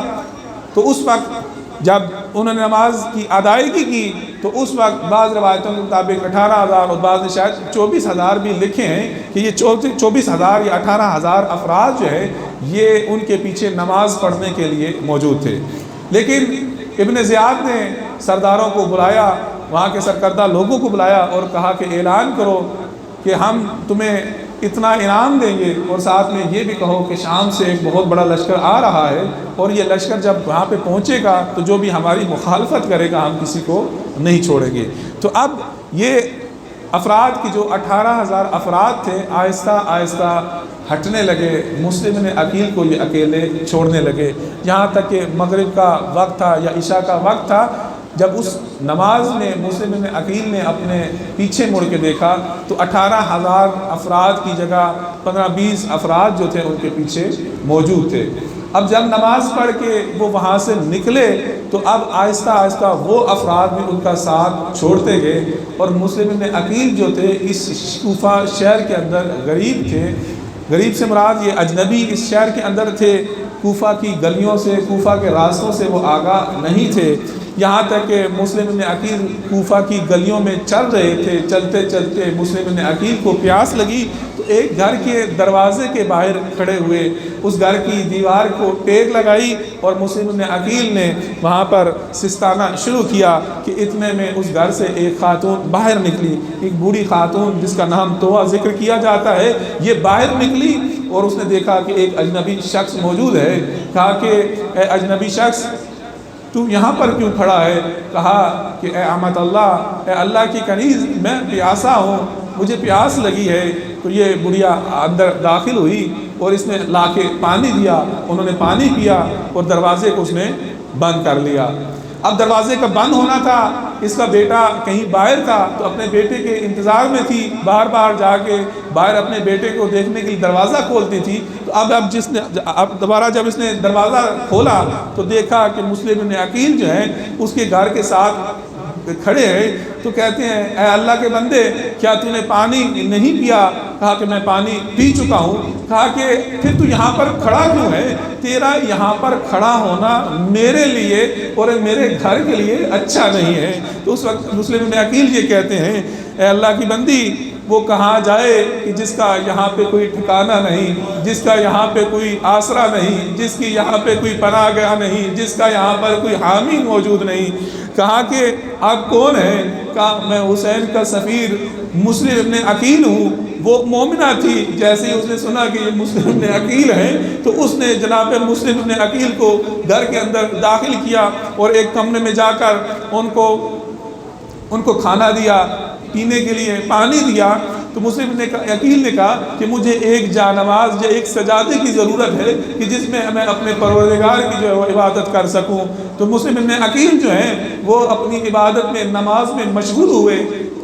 تو اس وقت جب انہوں نے نماز کی ادائیگی کی تو اس وقت بعض روایتوں کے مطابق 18,000 اور بعض نے شاید 24,000 بھی لکھے ہیں کہ یہ 24,000 یا 18,000 افراد جو ہے یہ ان کے پیچھے نماز پڑھنے کے لیے موجود تھے۔ لیکن ابن زیاد نے سرداروں کو بلایا، وہاں کے سرکردہ لوگوں کو بلایا اور کہا کہ اعلان کرو کہ ہم تمہیں اتنا انعام دیں گے، اور ساتھ میں یہ بھی کہو کہ شام سے ایک بہت بڑا لشکر آ رہا ہے اور یہ لشکر جب وہاں پہ پہنچے گا تو جو بھی ہماری مخالفت کرے گا ہم کسی کو نہیں چھوڑیں گے۔ تو اب یہ افراد کی جو 18,000 افراد تھے آہستہ آہستہ ہٹنے لگے، مسلم ابن عقیل کو یہ اکیلے چھوڑنے لگے، یہاں تک کہ مغرب کا وقت تھا یا عشاء کا وقت تھا، جب اس نماز میں مسلم ابن عقیل نے اپنے پیچھے مڑ کے دیکھا تو 18,000 افراد کی جگہ 15-20 افراد جو تھے ان کے پیچھے موجود تھے۔ اب جب نماز پڑھ کے وہ وہاں سے نکلے تو اب آہستہ آہستہ وہ افراد بھی ان کا ساتھ چھوڑتے گئے، اور مسلم ابن عقیل جو تھے اس کوفہ شہر کے اندر غریب تھے۔ غریب سے مراد یہ اجنبی اس شہر کے اندر تھے، کوفہ کی گلیوں سے، کوفہ کے راستوں سے وہ آگاہ نہیں تھے، یہاں تک کہ مسلم ابن عقیل کوفہ کی گلیوں میں چل رہے تھے۔ چلتے چلتے مسلم ابن عقیل کو پیاس لگی تو ایک گھر کے دروازے کے باہر کھڑے ہوئے، اس گھر کی دیوار کو ٹیک لگائی اور مسلم ابن عقیل نے وہاں پر سستانا شروع کیا کہ اتنے میں اس گھر سے ایک خاتون باہر نکلی، ایک بوڑھی خاتون جس کا نام توہ ذکر کیا جاتا ہے، یہ باہر نکلی اور اس نے دیکھا کہ ایک اجنبی شخص موجود ہے۔ کہا کہ اے اجنبی شخص تو یہاں پر کیوں کھڑا ہے؟ کہا کہ اے امت اللہ، اے اللہ کی کنیز، میں پیاسا ہوں، مجھے پیاس لگی ہے۔ تو یہ بڑھیا اندر داخل ہوئی اور اس نے لا کے پانی دیا، انہوں نے پانی پیا اور دروازے کو اس نے بند کر لیا۔ اب دروازے کا بند ہونا تھا، اس کا بیٹا کہیں باہر تھا تو اپنے بیٹے کے انتظار میں تھی، بار بار جا کے باہر اپنے بیٹے کو دیکھنے کے لیے دروازہ کھولتی تھی۔ تو اب دوبارہ جب اس نے دروازہ کھولا تو دیکھا کہ مسلم ابن عقیل جو ہیں اس کے گھر کے ساتھ کھڑے ہیں، تو کہتے ہیں اے اللہ کے بندے کیا تو نے پانی نہیں پیا؟ کہا کہ میں پانی پی چکا ہوں۔ کہا کہ پھر تو یہاں پر کھڑا کیوں ہے؟ تیرا یہاں پر کھڑا ہونا میرے لیے اور میرے گھر کے لیے اچھا نہیں ہے۔ تو اس وقت مسلم ابن عقیل یہ کہتے ہیں اے اللہ کی بندی، وہ کہاں جائے کہ جس کا یہاں پہ کوئی ٹھکانہ نہیں، جس کا یہاں پہ کوئی آسرا نہیں، جس کی یہاں پہ کوئی پناہ گاہ نہیں، جس کا یہاں پر کوئی حامی موجود نہیں۔ کہا کہ آپ کون ہیں؟ کہا میں حسین کا سفیر مسلم ابن عقیل ہوں۔ وہ مومنہ تھی، جیسے ہی اس نے سنا کہ یہ مسلم ابن عقیل ہیں تو اس نے جناب مسلم ابن عقیل کو گھر کے اندر داخل کیا اور ایک کمرے میں جا کر ان کو کھانا دیا، پینے کے لیے پانی دیا۔ تو مسلم ابن عقیل نے کہا کہ مجھے ایک جانماز یا ایک سجادے کی ضرورت ہے کہ جس میں میں اپنے پروردگار کی جو ہے وہ عبادت کر سکوں۔ تو مسلم ابن عقیل جو ہیں وہ اپنی عبادت میں، نماز میں مشغول ہوئے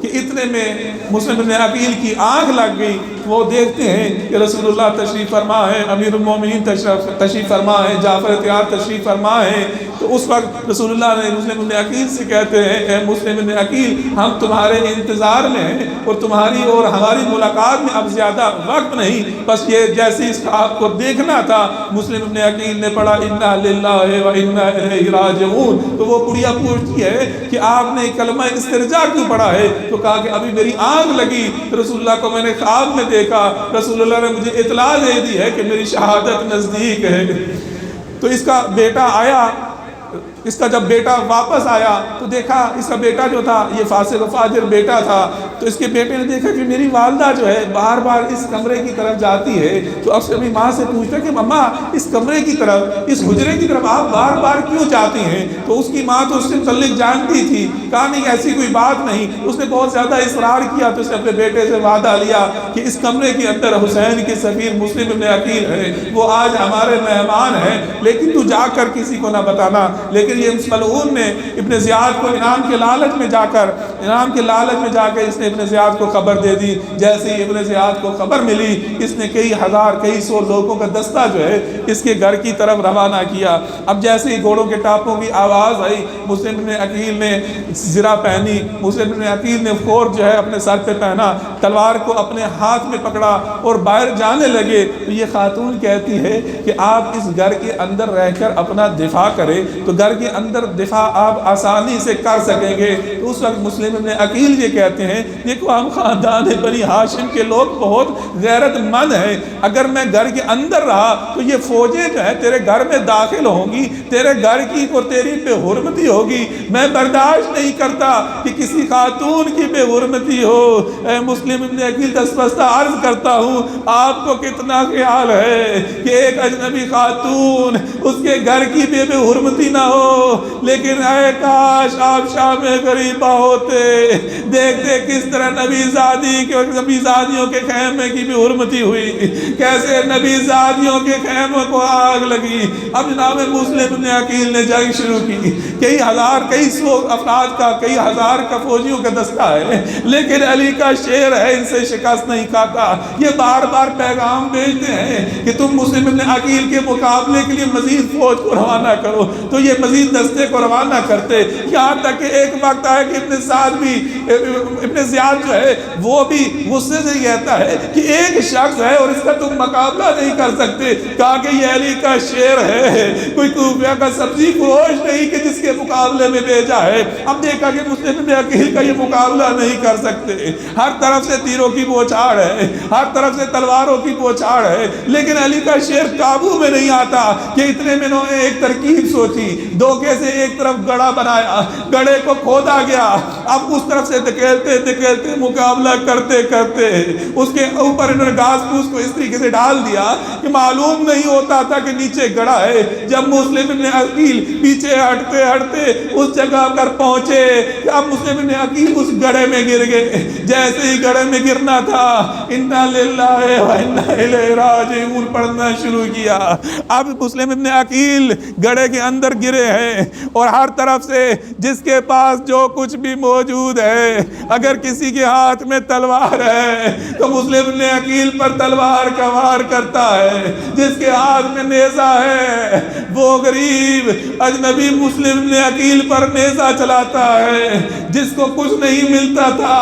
کہ اتنے میں مسلم بن عقیل کی آنکھ لگ گئی. وہ دیکھتے ہیں کہ رسول اللہ تشریف فرما ہے، امیر المومنین تشریف فرما ہے، جعفر تیار تشریف فرما ہے. تو اس وقت رسول اللہ نے مسلم بن عقیل سے کہتے ہیں اے مسلم بن عقیل، ہم تمہارے انتظار میں ہیں اور تمہاری اور ہماری ملاقات میں اب زیادہ وقت نہیں، بس یہ جیسے اس کا آپ کو دیکھنا تھا. مسلم بن عقیل نے پڑھا انا للہ و انا الیہ راجعون. تو وہ بڑھیا پوچھتی ہے کہ آپ نے کلمہ استرجاع کیوں پڑھا ہے؟ تو کہا کہ ابھی میری آنکھ لگی، رسول اللہ کو میں نے خواب میں دیکھا، رسول اللہ نے مجھے اطلاع دے دی ہے کہ میری شہادت نزدیک ہے. تو اس کا بیٹا آیا، اس کا جب بیٹا واپس آیا تو دیکھا اس کا بیٹا جو تھا یہ فاسق و فاجر بیٹا تھا. تو اس کے بیٹے نے دیکھا کہ میری والدہ جو ہے بار بار اس کمرے کی طرف جاتی ہے. تو اب سے اپنی ماں سے پوچھتا کہ مما اس کمرے کی طرف، اس حجرے کی طرف آپ بار بار کیوں جاتی ہیں؟ تو اس کی ماں تو اس سے متعلق جانتی تھی، کہا نہیں ایسی کوئی بات نہیں. اس نے بہت زیادہ اصرار کیا تو اس نے اپنے بیٹے سے وعدہ لیا کہ اس کمرے کے اندر حسین کے سفیر مسلم بن عقیل ہے، وہ آج ہمارے مہمان ہیں، لیکن تو جا کر کسی کو نہ بتانا. لیکن یہ اس ملعون نے ابن زیاد کو انعام کے لالچ میں جا کے اس نے ابن زیاد کو خبر دے دی. جیسے ہی ابن زیاد کو خبر ملی، اس نے کئی ہزار کئی سو لوگوں کا دستہ جو ہے اس کے گھر کی طرف روانہ کیا. اب جیسے ہی گھوڑوں کے ٹاپوں کی آواز آئی، مسلم بن عقیل نے زرہ پہنی، مسلم بن عقیل نے خور جو ہے اپنے سر پہ پہنا، تلوار کو اپنے ہاتھ میں پکڑا اور باہر جانے لگے. تو یہ خاتون کہتی ہے کہ آپ اس گھر کے اندر رہ کر اپنا دفاع کریں تو گھر کے اندر دفاع آپ آسانی سے کر سکیں گے. تو اس وقت مسلم بن عقیل یہ کہتے ہیں دیکھو ہم خاندان بنی ہاشم کے لوگ بہت غیرت مند ہیں، اگر میں گھر کے اندر رہا تو یہ فوجیں جو ہے تیرے گھر میں داخل ہوں گی، تیرے گھر کی اور تیری بے حرمتی ہوگی. میں برداشت نہیں کرتا کہ کسی خاتون کی بے حرمتی ہو. اے مسلم بن عقیل دستبستہ عرض کرتا ہوں آپ کو کتنا خیال ہے کہ ایک اجنبی خاتون اس کے گھر کی بے حرمتی نہ ہو. لیکن اے کاش آپ شام غریبہ ہوتے، دیکھتے کس طرح نبی زادیوں کے خیمے کی بھی حرمتی ہوئی، کیسے نبی زادیوں کے خیموں کو آگ لگی. اب جناب مسلم بن عقیل نے جنگ شروع کی، کئی ہزار کئی سو افراد کا، کئی ہزار کا فوجیوں کا دستہ ہے، لیکن علی کا شیر ہے ان سے شکست نہیں کھاتا. یہ بار بار پیغام بھیجتے ہیں کہ تم مسلم بن عقیل کے مقابلے کے لیے مزید فوج کو روانہ کرو. تو یہ مزید دستے کو روانہ کرتے، یہاں تک کہ ایک وقت آیا کہ ابن زیاد جو ہے وہ بھی غصے سے کہتا ہے کہ ایک شخص ہے اور اس کا تم مقابلہ نہیں کر سکتے. کہا کہ یہ علی کا شیر ہے، کوئی کوفہ کا سبزی فروش نہیں کہ جس کے مقابلے میں بھیجا ہے. اب دیکھا کہ مسلم بن عقیل کا یہ مقابلہ نہیں کر سکتے، ہر طرف سے تیروں کی بوچھاڑ ہے، ہر طرف سے تلواروں کی بوچھاڑ ہے، لیکن علی کا شیر قابو میں نہیں آتا. کہ اتنے میں انہوں نے ایک ترکیب سوچی، دھوکے سے ایک طرف گڑھا بنایا، گڑھے کو کھودا گیا. اب اس طرف سے دھکیلتے مقابلہ کرتے اس کے اوپر انہوں نے گھاس پھوس کو اس طریقے سے ڈال دیا کہ معلوم نہیں ہوتا تھا کہ نیچے گڑھا ہے. جب مسلم بن عقیل پیچھے ہٹتے اس جگہ پر پہنچے، اب مسلم بن عقیل اس گڑھے میں گر گئے. جیسے ہی گڑھے میں گرنا تھا انا للہ و انا الیہ راجعون پڑھنا شروع کیا. اب مسلم بن عقیل گڑھے کے اندر گرے ہیں اور ہر طرف سے جس کے پاس جو کچھ بھی موجود ہے، اگر کسی کے ہاتھ میں تلوار ہے تو مسلم بن عقیل پر تلوار کا وار کرتا ہے، جس کے ہاتھ میں نیزہ ہے وہ غریب اجنبی مسلم بن عقیل پر نیزہ چلاتا ہے. جس کو کچھ نہیں ملتا تھا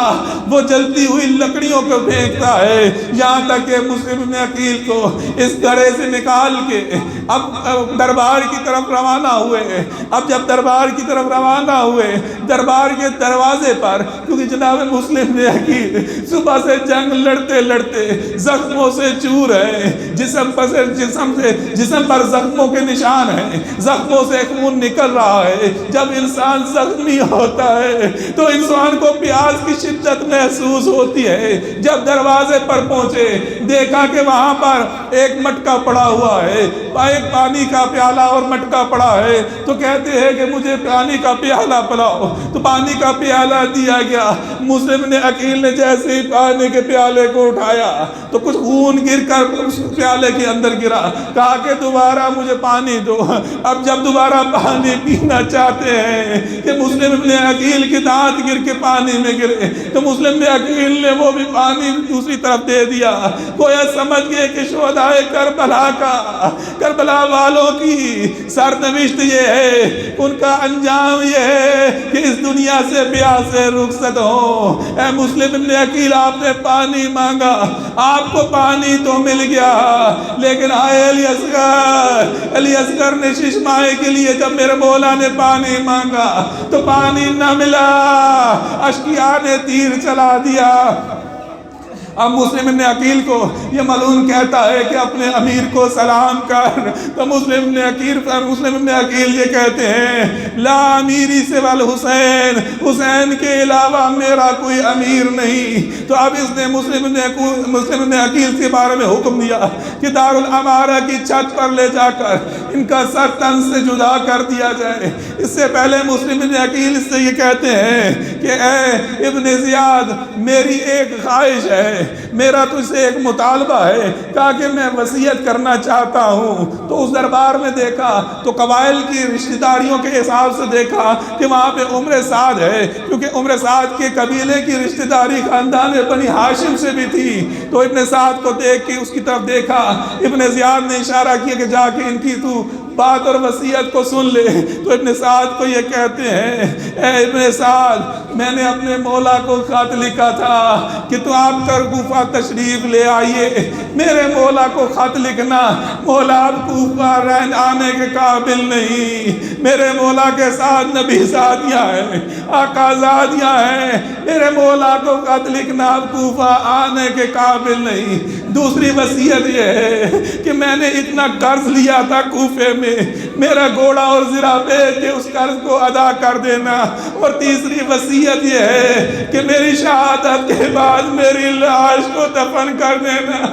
وہ جلتی ہوئی لکڑیوں کو پھینکتا ہے، یہاں تک کہ مسلم بن عقیل کو اس گڑھے سے نکال کے اب دربار کی طرف روانہ ہوئے. اب جب دربار کی طرف روانہ ہوئے، دربار کے دروازے پر، کیونکہ جناب مسلم بن عقیل صبح سے جنگ لڑتے زخموں سے چور ہے، جسم پر زخموں کے نشان ہیں، زخموں سے خون نکل رہا ہے. جب انسان زخمی ہوتا ہے تو انسان کو پیاس کی شدت محسوس ہوتی ہے. جب دروازے پر پہنچے دیکھا کہ وہاں پر ایک مٹکا پڑا ہوا ہے، ایک پانی کا پیالہ اور مٹکا پڑا ہے. تو کہتے ہیں کہ مجھے پانی کا پیالہ پلاؤ. تو پانی کا پیالہ دیا گیا. مسلم مسلم نے عقیل نے جیسے ہی پانی کے پیالے کو اٹھایا تو کچھ خون گر کر اس پیالے کے اندر گرا، کہا کہ دوبارہ مجھے پانی دو۔ اب جب دوبارہ پانی پینا چاہتے ہیں کہ مسلم ابن عقیل کے دانت گر کے پانی میں گرے تو مسلم ابن عقیل نے وہ بھی پانی دوسری طرف دے دیا۔ گویا سمجھ گئے کہ شہدائے کربلا والوں کی سرنوشت یہ ہے، ان کا انجام یہ ہے کہ اس دنیا سے بیاہ سے رخصت ہو۔ اے مسلم ابن عقیل، آپ نے پانی مانگا، آپ کو پانی تو مل گیا، لیکن آئے علی اصغر نے ششمائے کے لیے جب میرے مولا نے پانی مانگا تو پانی نہ ملا، اشقیاء نے تیر چلا دیا۔ اب مسلم ابن عقیل کو یہ ملعون کہتا ہے کہ اپنے امیر کو سلام کر، تو مسلم ابن عقیل یہ کہتے ہیں لا امیری سوى الحسین، حسین کے علاوہ میرا کوئی امیر نہیں۔ تو اب اس نے مسلم ابن عقیل کے بارے میں حکم دیا کہ دارالامارہ کی چھت پر لے جا کر ان کا سر تن سے جدا کر دیا جائے۔ اس سے پہلے مسلم ابن عقیل اس سے یہ کہتے ہیں کہ اے ابن زیاد، میری ایک خواہش ہے، میرا تجھ سے ایک مطالبہ ہے، کہا کہ میں وصیت کرنا چاہتا ہوں۔ تو اس دربار میں دیکھا تو قبائل کی رشتہ داریوں کے حساب سے دیکھا کہ وہاں پہ عمر سعد ہے، کیونکہ عمر سعد کے قبیلے کی رشتہ داری خاندان بنی ہاشم سے بھی تھی۔ تو ابن سعد کو دیکھ کے اس کی طرف دیکھا، ابن زیاد نے اشارہ کیا کہ جا کے ان کی تو بات اور وصیت کو سن لے۔ تو ابن سعد کو یہ کہتے ہیں اے ابن سعد، میں نے اپنے مولا کو خط لکھا تھا کہ تو آپ کر کوفہ تشریف لے آئیے۔ میرے مولا کو خط لکھنا، مولا اب کوفہ آنے کے قابل نہیں، میرے مولا کے ساتھ نبی زادیاں ہیں، آقا زادیاں ہیں، میرے مولا کو خط لکھنا اب کوفہ آنے کے قابل نہیں۔ دوسری وصیت یہ ہے کہ میں نے اتنا قرض لیا تھا کوفے میں، میرا گھوڑا اور زرہ بیچ کے اس قرض کو ادا کر دینا۔ اور تیسری وصیت یہ ہے کہ میری شہادت کے بعد میری لاش کو دفن کر دینا۔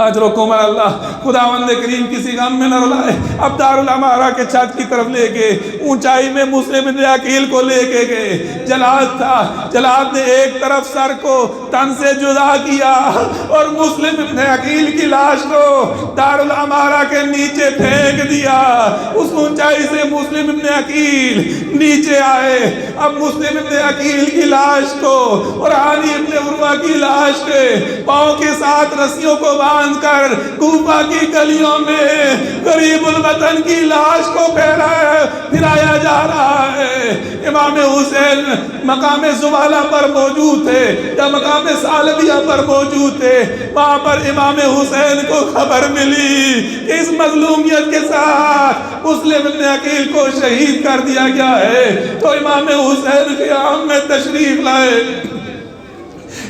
اجرکم اللہ، خداوند کریم کسی غم میں نہ رلائے۔ اب دارالامارہ کے چھت کی طرف لے گئے، اونچائی میں مسلم ابن عقیل کو لے کے گئے۔ جلاد تھا، جلاد نے ایک طرف سر کو تن سے جدا کیا اور مسلم ابن عقیل کی لاش کو دارالامارہ کے نیچے پھینک دیا۔ اس اونچائی سے مسلم ابن عقیل نیچے آئے۔ اب مسلم ابن عقیل کی لاش کو اور ہانی ابن عروہ کی لاش کے پاؤں کے ساتھ رسیوں کو باندھ کر کوفہ کی گلیوں میں غریب الوطن کی لاش کو پھرایا جا رہا ہے۔ امام حسین مقام زوالہ پر موجود تھے یا مقام سالبیہ پر موجود تھے، وہاں پر امام حسین کو خبر ملی کہ اس مظلومیت کے ساتھ مسلم ابن عقیل کو شہید کر دیا گیا ہے۔ تو امام حسین قیام میں تشریف لائے،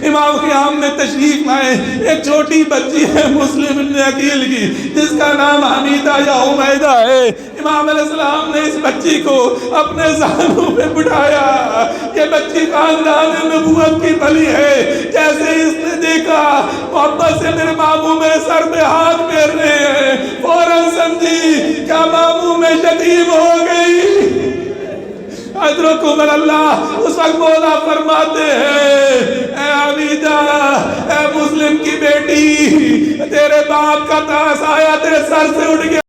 امام قیام میں تشریف لائے۔ ایک چھوٹی بچی ہے مسلم ابن عقیل کی جس کا نام حمیدہ یا حمیدہ ہے۔ امام علیہ السلام نے اس بچی کو اپنے زانوں پہ بٹھایا۔ یہ بچی خاندان نبوت کی پلی ہے۔ جیسے اس نے دیکھا محبت سے میرے ماموں میرے سر پہ ہاتھ پھیر رہے ہیں، فوراً سمجھی کیا ماموں میں یتیم ہو گئی۔ اجرکم اللہ، اس وقت مولا فرماتے ہیں اے حمیدہ، اے مسلم کی بیٹی، تیرے باپ کا سایہ تیرے سر سے اٹھ گیا۔